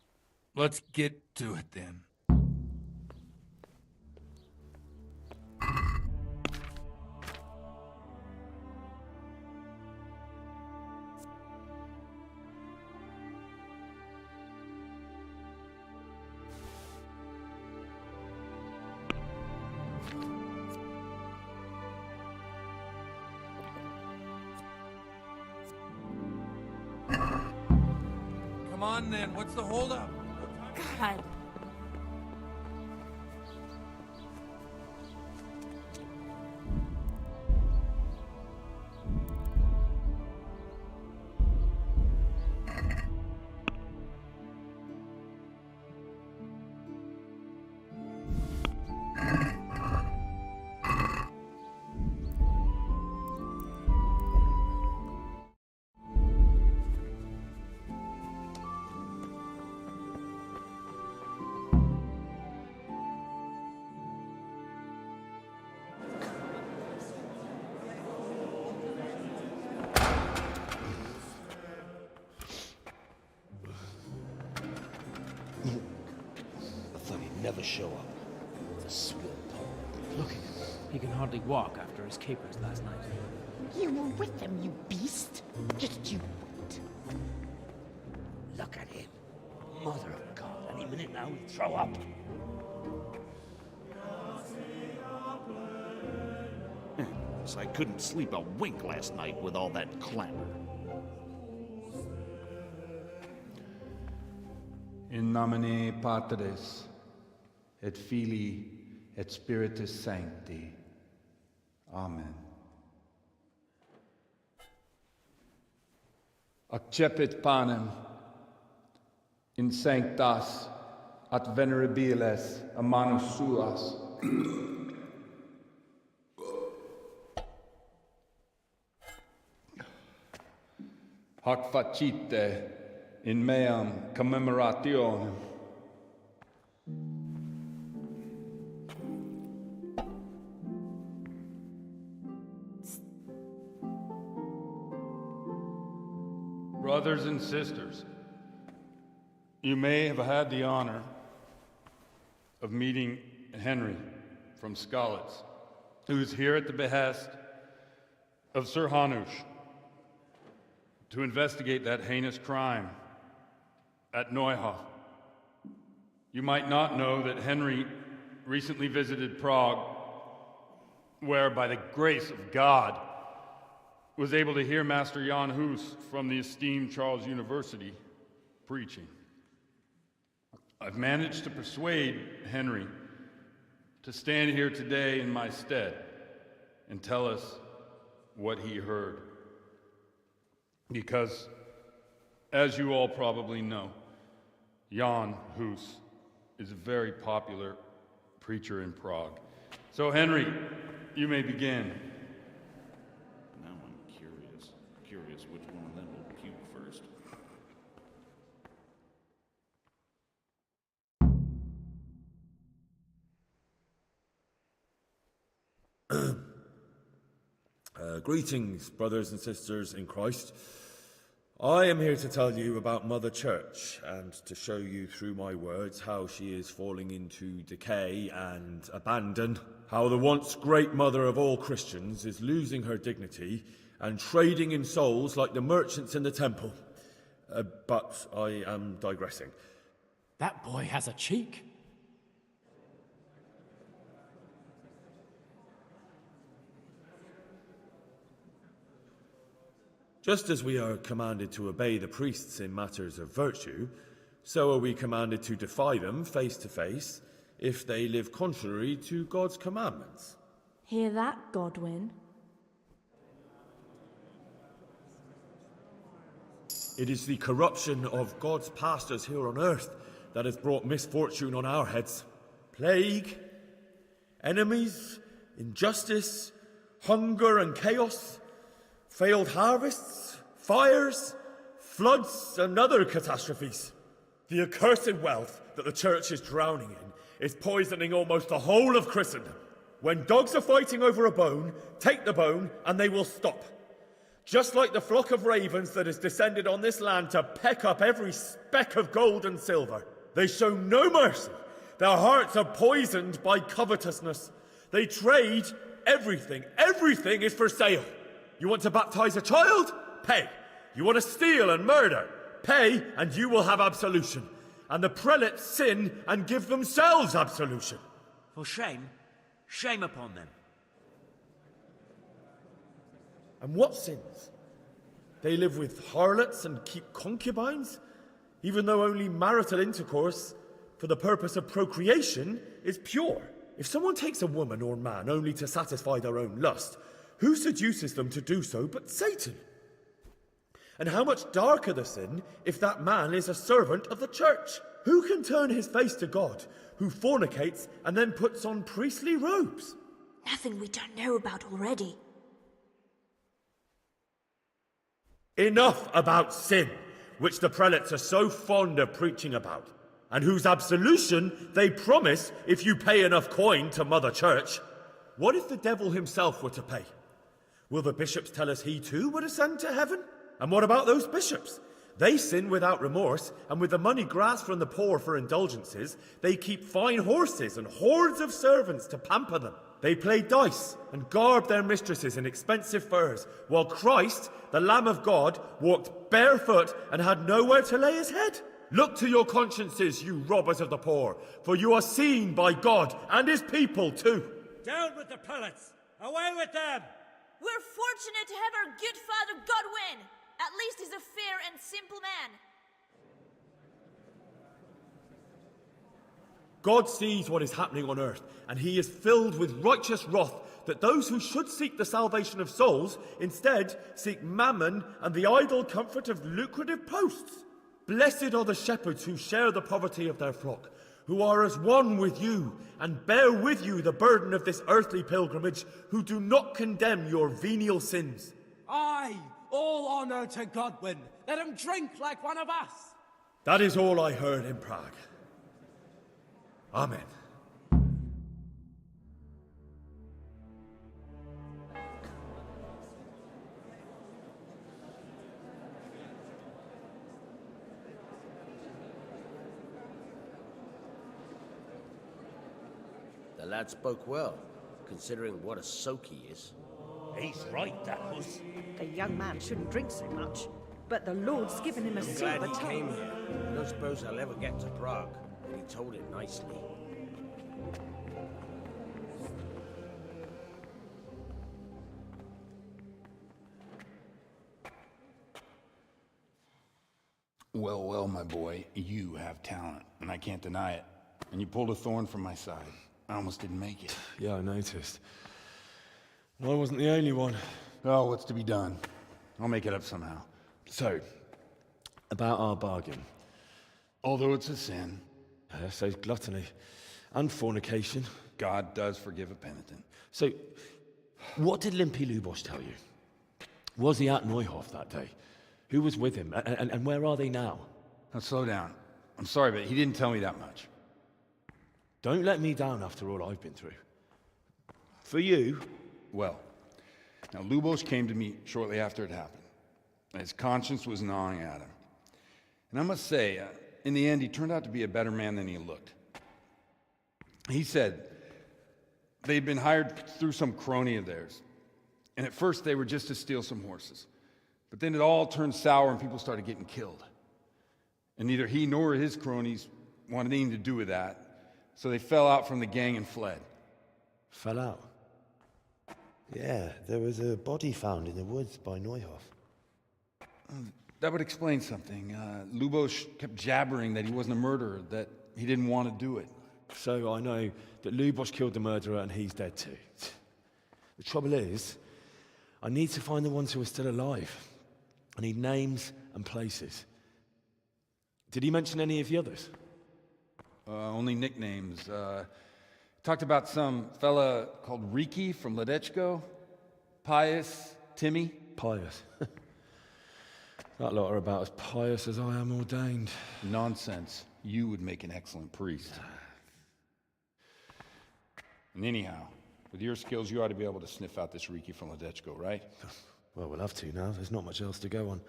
Let's get to it then. Come on then, what's the holdup?
God.
never show up. The swill pole.
Look at him. He can hardly walk after his capers last night.
You were with them, you beast. Just you wait.
Look at him. Mother of God, any minute now he'll throw up.
Guess I couldn't sleep a wink last night with all that clamor.
In nomine Patris, et Filii, et Spiritus Sancti. Amen. Accepit panem in sanctas at venerabiles a manus suas. Hoc facite in meam commemorationem. Brothers and sisters, you may have had the honor of meeting Henry from Skalitz, who is here at the behest of Sir Hanush to investigate that heinous crime at Neuhof. You might not know that Henry recently visited Prague, where, by the grace of God, was able to hear Master Jan Hus from the esteemed Charles University preaching. I've managed to persuade Henry to stand here today in my stead and tell us what he heard. Because, as you all probably know, Jan Hus is a very popular preacher in Prague. So, Henry, you may begin.
Now I'm curious which one of them will puke first.
Greetings, brothers and sisters in Christ. I am here to tell you about Mother Church and to show you through my words how she is falling into decay and abandon, how the once great mother of all Christians is losing her dignity and trading in souls like the merchants in the temple. But I am digressing.
That boy has a cheek.
Just as we are commanded to obey the priests in matters of virtue, so are we commanded to defy them face to face if they live contrary to God's commandments.
Hear that, Godwin?
It is the corruption of God's pastors here on earth that has brought misfortune on our heads. Plague, enemies, injustice, hunger and chaos, failed harvests, fires, floods, and other catastrophes. The accursed wealth that the church is drowning in is poisoning almost the whole of Christendom. When dogs are fighting over a bone, take the bone and they will stop. Just like the flock of ravens that has descended on this land to peck up every speck of gold and silver. They show no mercy. Their hearts are poisoned by covetousness. They trade everything. Everything is for sale. You want to baptize a child? Pay. You want to steal and murder? Pay, and you will have absolution. And the prelates sin and give themselves absolution.
For shame, shame upon them.
And what sins? They live with harlots and keep concubines, even though only marital intercourse for the purpose of procreation is pure. If someone takes a woman or man only to satisfy their own lust, who seduces them to do so but Satan? And how much darker the sin if that man is a servant of the church? Who can turn his face to God, who fornicates and then puts on priestly robes?
Nothing we don't know about already.
Enough about sin, which the prelates are so fond of preaching about, and whose absolution they promise if you pay enough coin to Mother Church. What if the devil himself were to pay? Will the bishops tell us he too would ascend to heaven? And what about those bishops?
They sin without remorse, and with the money grasped from the poor for indulgences, they keep fine horses and hordes of servants to pamper them. They play dice and garb their mistresses in expensive furs, while Christ, the Lamb of God, walked barefoot and had nowhere to lay his head. Look to your consciences, you robbers of the poor, for you are seen by God and his people too.
Down with the pellets! Away with them!
We're fortunate to have our good father Godwin. At least he's a fair and simple man.
God sees what is happening on earth, and he is filled with righteous wrath that those who should seek the salvation of souls instead seek mammon and the idle comfort of lucrative posts. Blessed are the shepherds who share the poverty of their flock, who are as one with you and bear with you the burden of this earthly pilgrimage, who do not condemn your venial sins.
Aye, all honor to Godwin. Let him drink like one of us.
That is all I heard in Prague. Amen.
The lad spoke well, considering what a soak he is.
He's right, that was. The young man shouldn't drink so much, but the Lord's given him a
I'm
silver
glad he
tongue.
came here. I don't suppose I'll ever get to Prague, but he told it nicely.
Well, well, my boy, you have talent, and I can't deny it. And you pulled a thorn from my side. I almost didn't make it.
Yeah, I noticed. I wasn't the only one.
Oh, what's to be done? I'll make it up somehow.
So, about our bargain.
Although it's a sin.
So's gluttony. And fornication.
God does forgive a penitent.
So, what did Limpy Lubosh tell you? Was he at Neuhof that day? Who was with him? And where are they now?
Now, slow down. I'm sorry, but he didn't tell me that much.
Don't let me down after all I've been through. For you...
Well, now Lubosh came to me shortly after it happened. His conscience was gnawing at him. And I must say, in the end, he turned out to be a better man than he looked. He said they'd been hired through some crony of theirs. And at first they were just to steal some horses. But then it all turned sour and people started getting killed. And neither he nor his cronies wanted anything to do with that. So they fell out from the gang and fled.
Fell out? Yeah, there was a body found in the woods by Neuhof.
That would explain something. Lubosh kept jabbering that he wasn't a murderer, that he didn't want to do it.
So I know that Lubosh killed the murderer and he's dead too. The trouble is, I need to find the ones who are still alive. I need names and places. Did he mention any of the others?
Only nicknames. Talked about some fella called Riki from Ledechko, Pius, Timmy.
Pius. That lot are about as pious as I am ordained.
Nonsense. You would make an excellent priest. And anyhow, with your skills, you ought to be able to sniff out this Riki from Ledechko, right?
Well, we'll have to now. There's not much else to go on.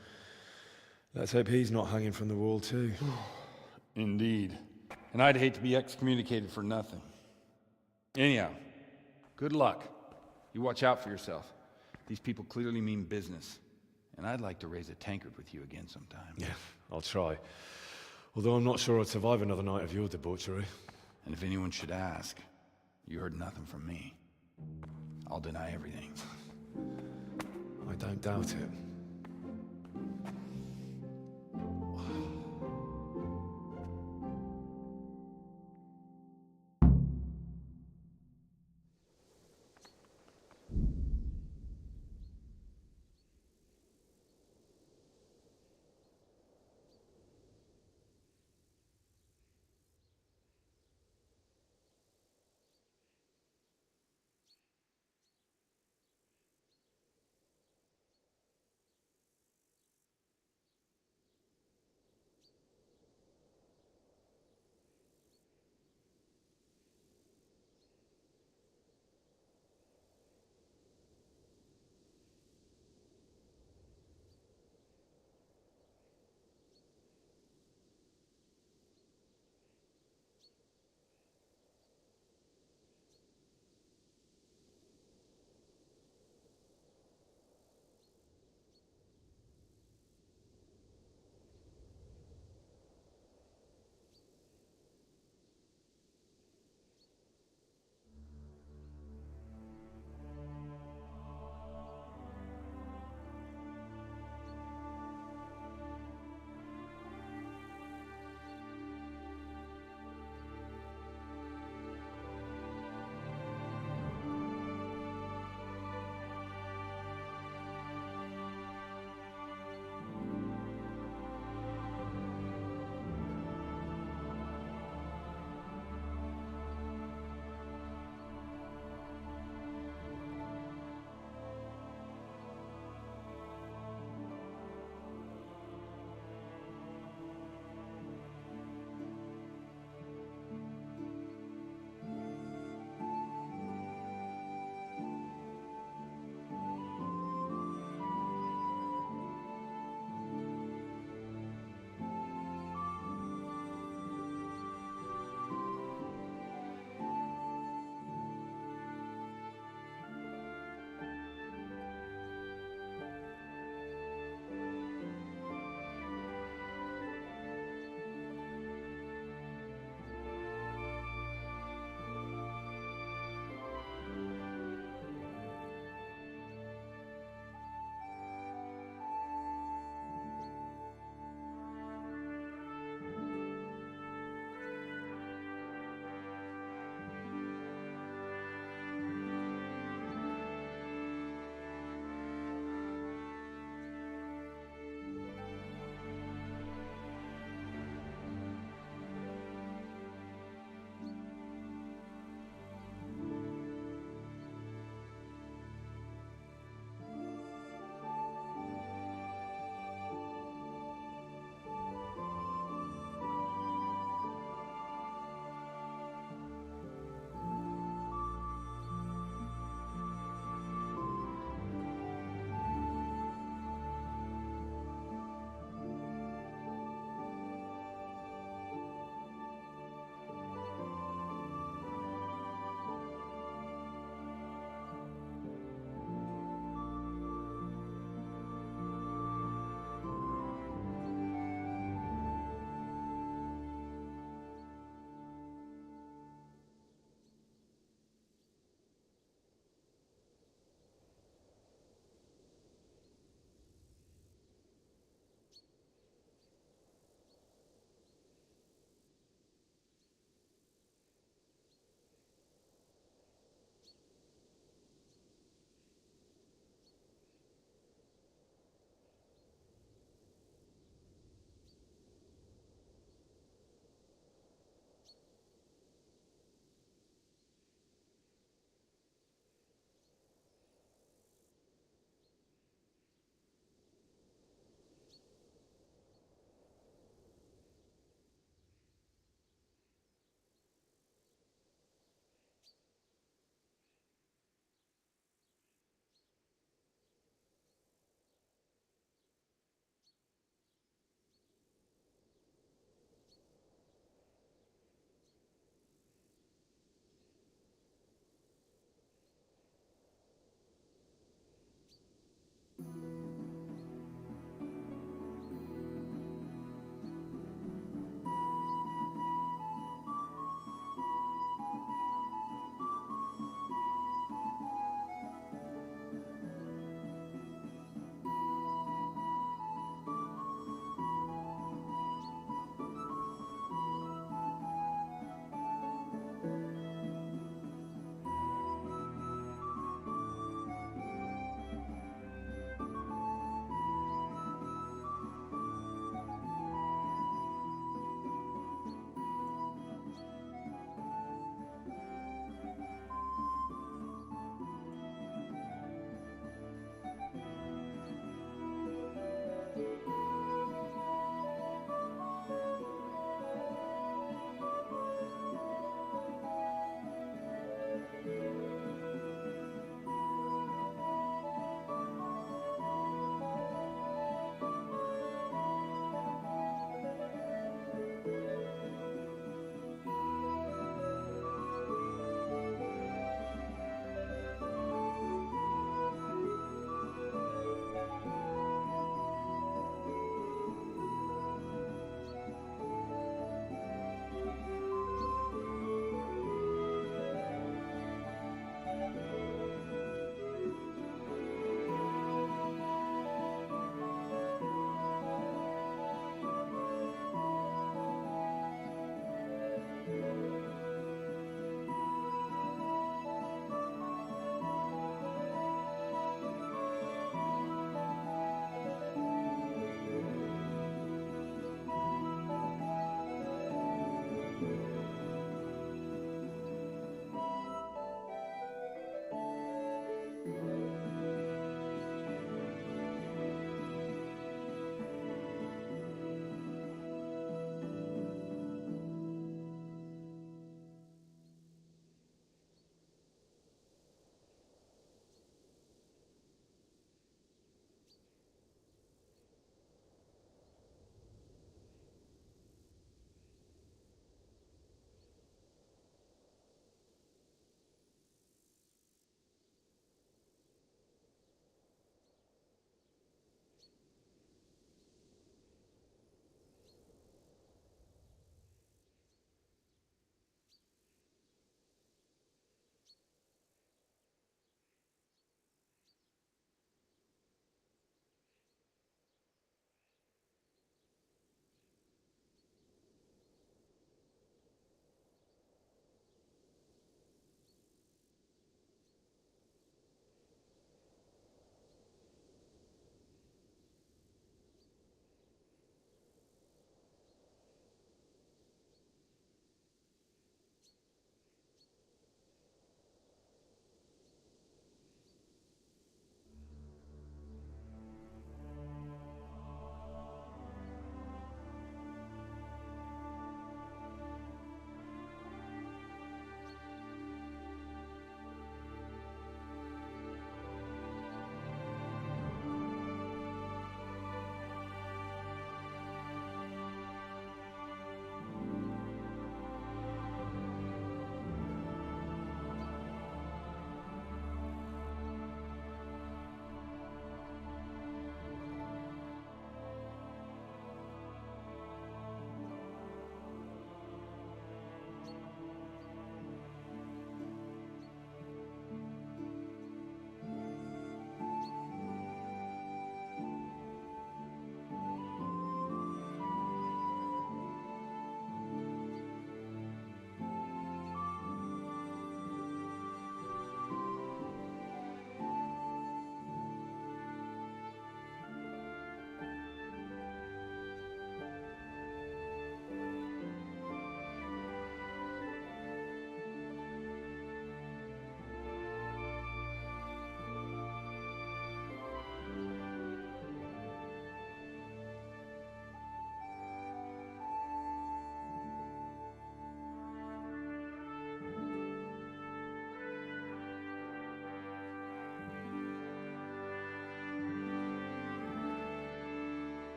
Let's hope he's not hanging from the wall too.
Indeed. And I'd hate to be excommunicated for nothing. Anyhow, good luck. You watch out for yourself. These people clearly mean business. And I'd like to raise a tankard with you again sometime.
Yeah, I'll try. Although I'm not sure I'd survive another night of your debauchery.
And if anyone should ask, you heard nothing from me. I'll deny everything.
I don't doubt it.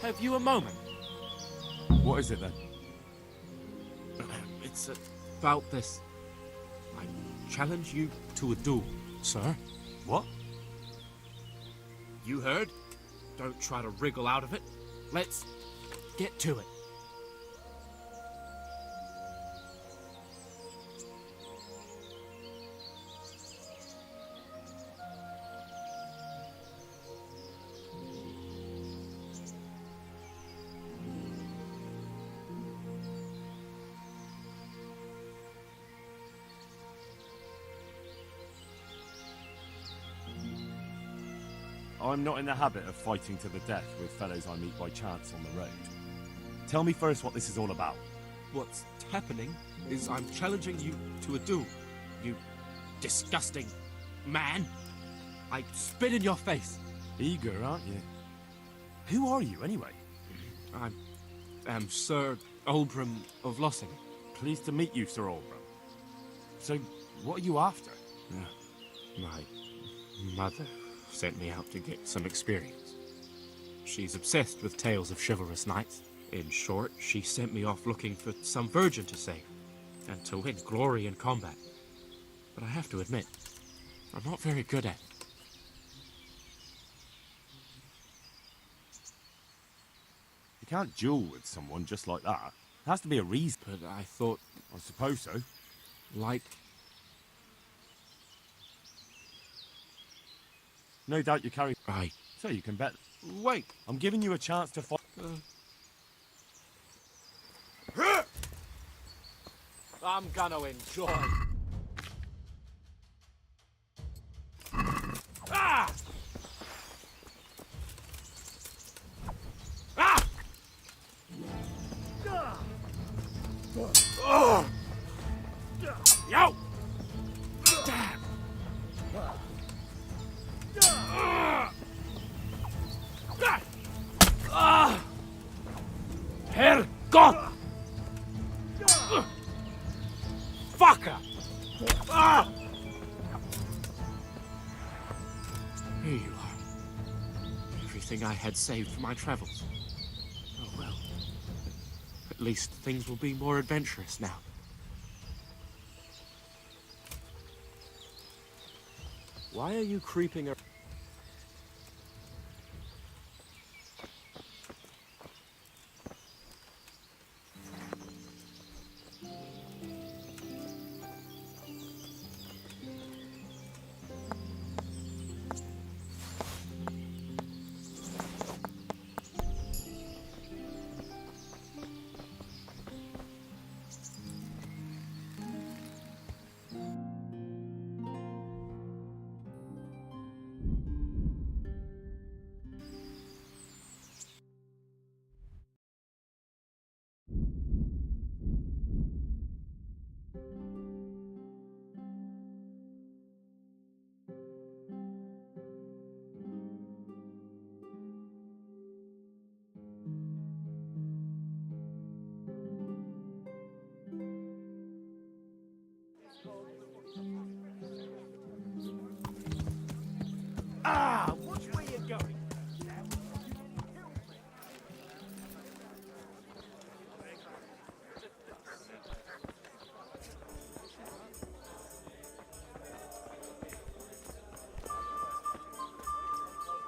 Have you a moment?
What is it then?
It's about this. I challenge you to a duel, sir.
What?
You heard? Don't try to wriggle out of it. Let's get to it.
I'm not in the habit of fighting to the death with fellows I meet by chance on the road. Tell me first what this is all about.
What's happening is I'm challenging you to a duel. You disgusting man. I spit in your face.
Eager, aren't you? Who are you, anyway?
I am Sir Oldbrum of Lossing.
Pleased to meet you, Sir Oldbrum. So, what are you after?
My mother sent me out to get some experience. She's obsessed with tales of chivalrous knights. In short, she sent me off looking for some virgin to save, and to win glory in combat. But I have to admit, I'm not very good at it.
You can't duel with someone just like that. There has to be a reason.
But I thought...
I suppose so.
Like...
No doubt you carry...
Right.
So you can bet...
Wait.
I'm giving you a chance to fight...
I'm gonna enjoy. Ah! Ah! Oh! Yo! Damn! Herrgott! Fucker! Ah! Here you are. Everything I had saved for my travels. Oh well. At least things will be more adventurous now.
Why are you creeping around?
Ah! Which way you going?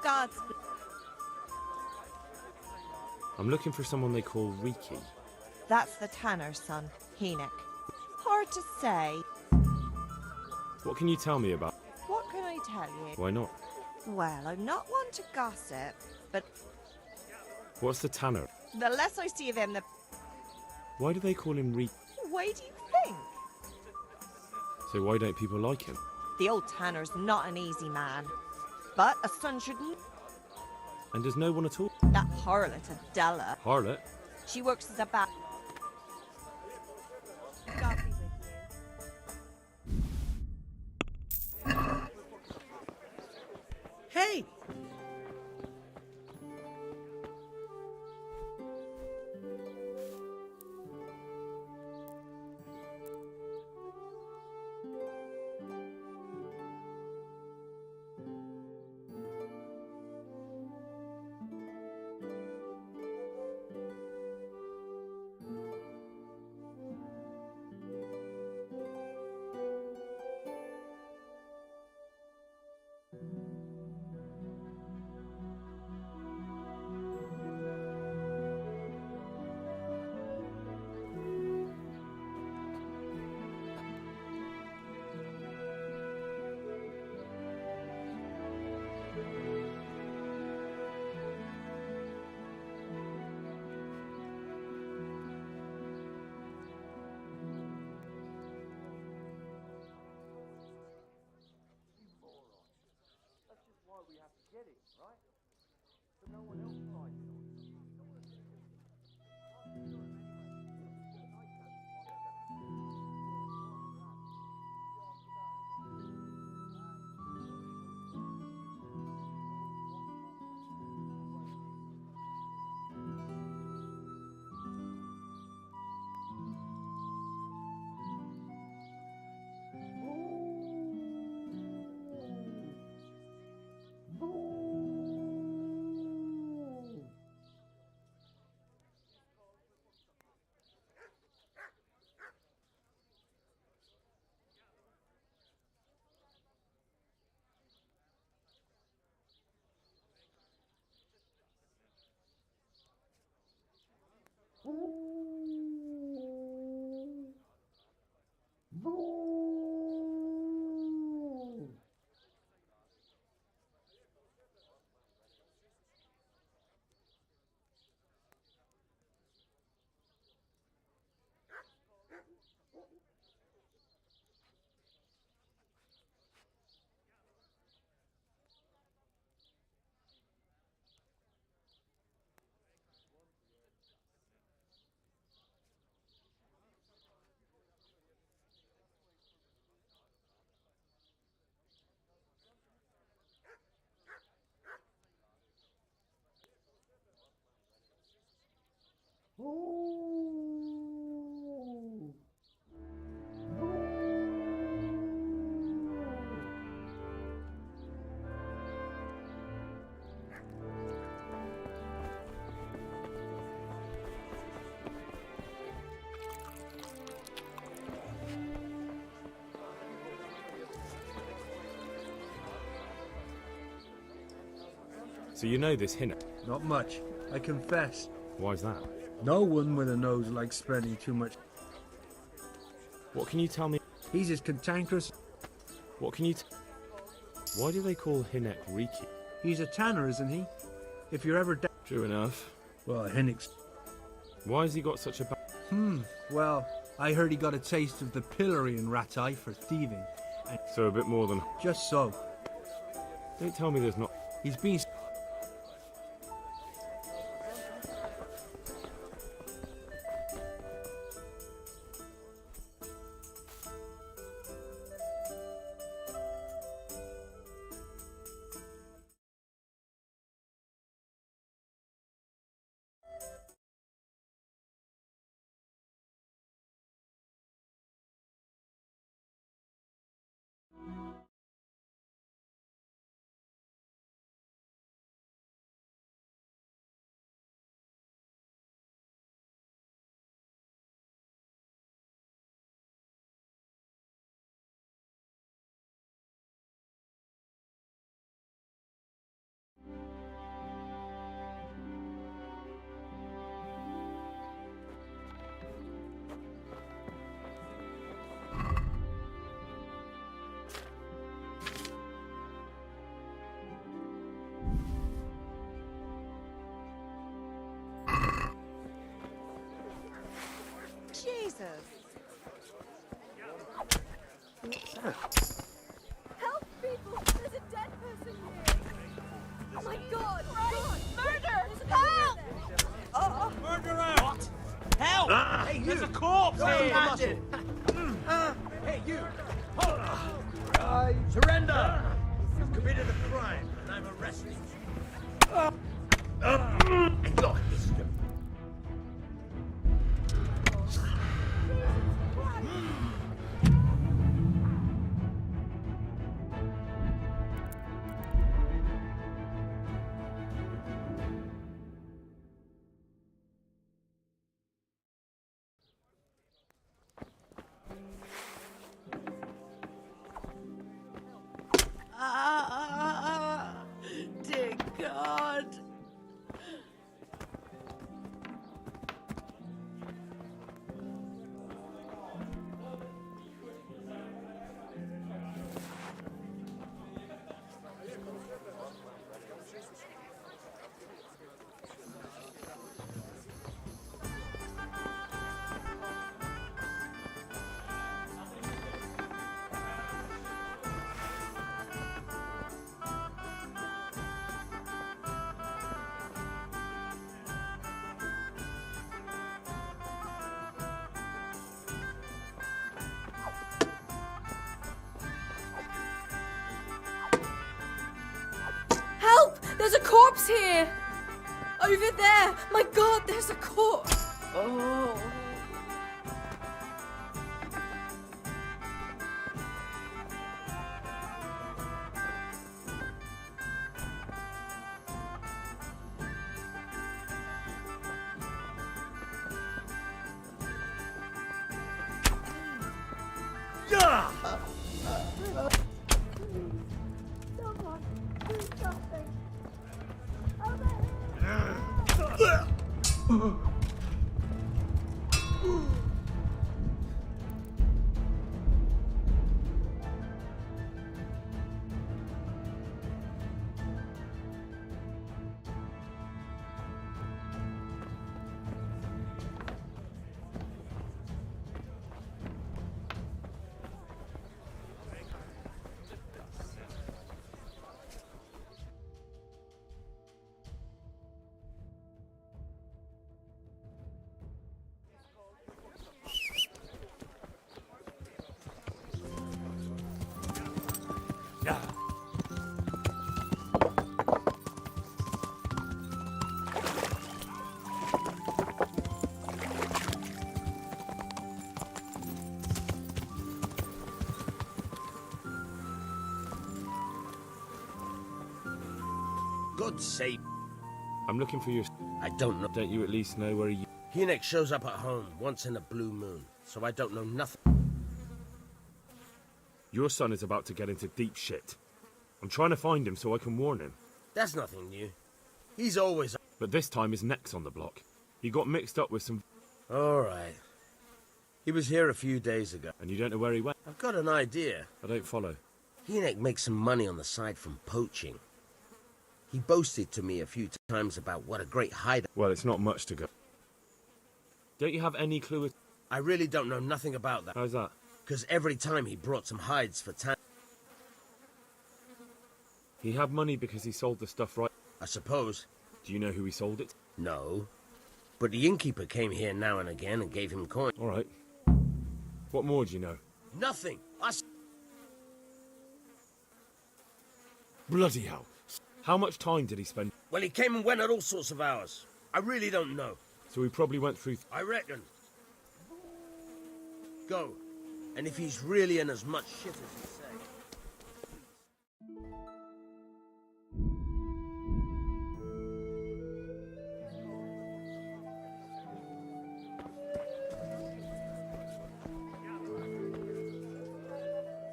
Godspeed.
I'm looking for someone they call Riki.
That's the tanner's son, Enoch. Hard to say.
What can you tell me about?
What can I tell you?
Why not?
Well, I'm not one to gossip, but
What's the tanner?
the less I see of him, the...
Why do they call him Riki?
Why do you think?
So why don't people like him?
The old tanner's not an easy man. But a son shouldn't...
And does no one at all?
That harlot Adela.
Harlot?
She works as a bat. God be with you.
Hey!
get it, right? But no one else finds it.
So you know this Hinnock?
Not much, I confess.
Why's that?
No one with a nose likes spending too much.
What can you tell me?
He's as cantankerous.
What can you Why do they call Hinnock Riki?
He's a tanner, isn't he? If you're ever
True enough.
Well, Hinnock's...
Why has he got such a
Well, I heard he got a taste of the pillory in Rattay for thieving. And
So a bit more than...
just so.
Don't tell me there's not...
He's been...
Jesus! Help, people! There's a dead person here! Oh my God! God! Murder! Help! Oh!
Murderer!
What? Help!
Hey, you!
There's a corpse
Go
here!
imagine! Hey, you! Surrender! You've committed a crime, and I'm arresting you. Look, mister.
Dear God! There's a corpse here! Over there! My god, there's a corpse! Oh.
Someone, do something.
God's sake.
I'm looking for your...
I don't know.
Don't you at least know where he...
Hinek shows up at home once in a blue moon, so I don't know nothing.
Your son is about to get into deep shit. I'm trying to find him so I can warn him.
That's nothing new. He's always...
But this time his neck's on the block. He got mixed up with some...
Alright. He was here a few days ago.
And you don't know where he went?
I've got an idea.
I don't follow.
Hinek makes some money on the side from poaching. He boasted to me a few times about what a great hideout...
Well, it's not much to go. Don't you have any clue...
I really don't know nothing about that.
How's that?
Because every time he brought some hides for town...
He had money because he sold the stuff right...
I suppose.
Do you know who he sold it?
No. But the innkeeper came here now and again and gave him coin.
All right. What more do you know?
Nothing.
Bloody hell. How much time did he spend?
Well, he came and went at all sorts of hours. I really don't know.
So he probably went through...
I reckon. Go. And if he's really in as much shit as you say...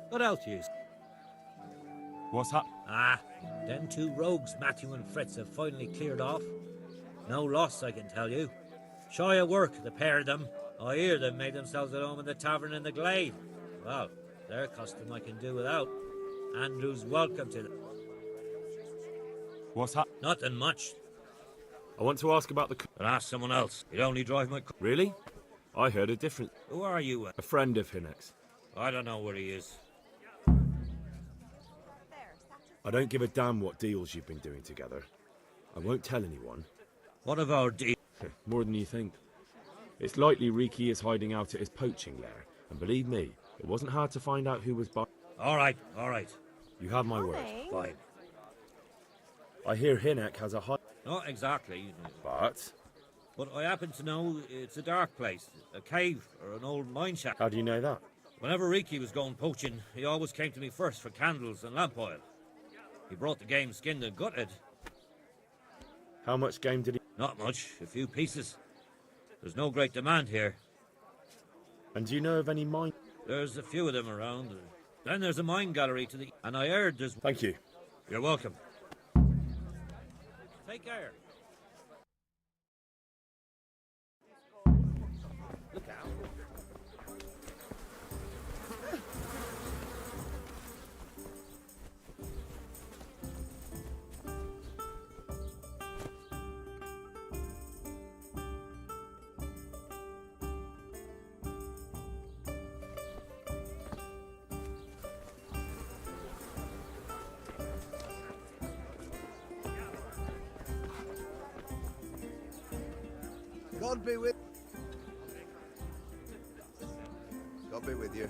What else you?
What's up?
Ah, them two rogues Matthew and Fritz have finally cleared off. No loss, I can tell you. Shy of work, the pair of them. I hear they've made themselves at home in the tavern in the glade. Well, their custom I can do without. Andrew's welcome to them.
What's up?
Nothing much.
I want to ask about the...
But ask someone else. You'd only drive my...
Really? I heard a different...
Who are you?
A friend of Hinek's.
I don't know where he is.
I don't give a damn what deals you've been doing together. I won't tell anyone.
What of our deal?
More than you think. It's likely Riki is hiding out at his poaching lair. And believe me, it wasn't hard to find out who was by...
All right, all right.
You have my word.
Fine.
I hear Hinek has a high...
Not exactly.
But?
But I happen to know it's a dark place. A cave or an old mine shaft.
How do you know that?
Whenever Riki was going poaching, he always came to me first for candles and lamp oil. He brought the game skinned and gutted.
How much game did he...
Not much, a few pieces. There's no great demand here.
And do you know of any mine...
There's a few of them around. Then there's a mine gallery to the... And I heard there's...
Thank you.
You're welcome. Take care. Look out.
God be with... God be with you.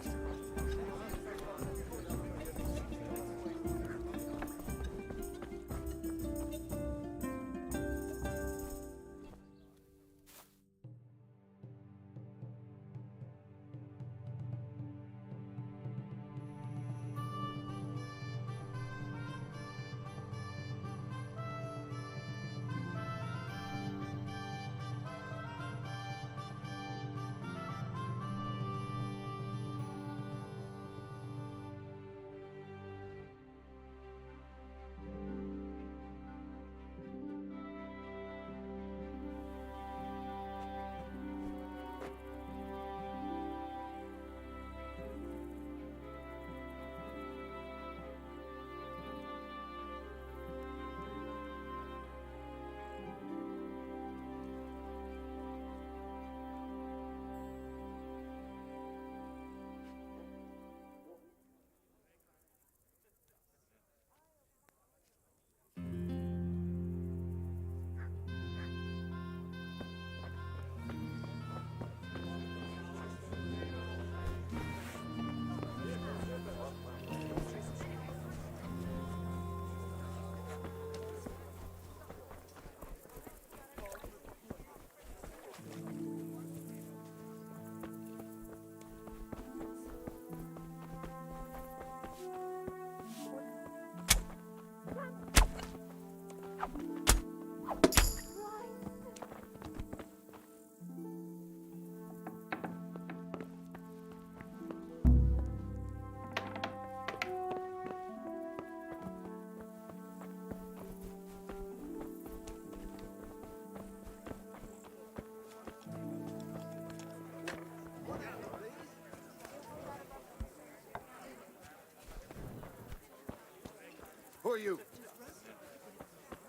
Who are you?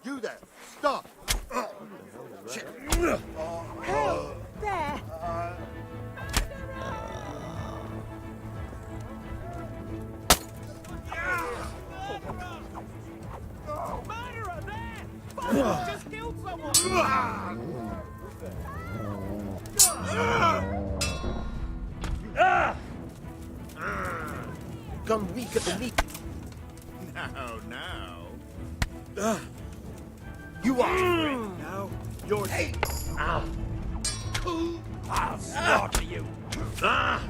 You there! Stop! Shit.
Help! There!
Murderer there! Fuck, just killed someone!
Gun weak at the knee.
Now.
You are free. Now you're hey.
I'll slaughter you.
Ow.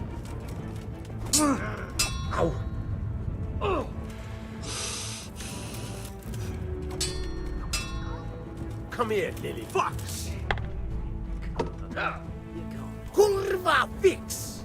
Come here, Lily. Fox. Kurva fix.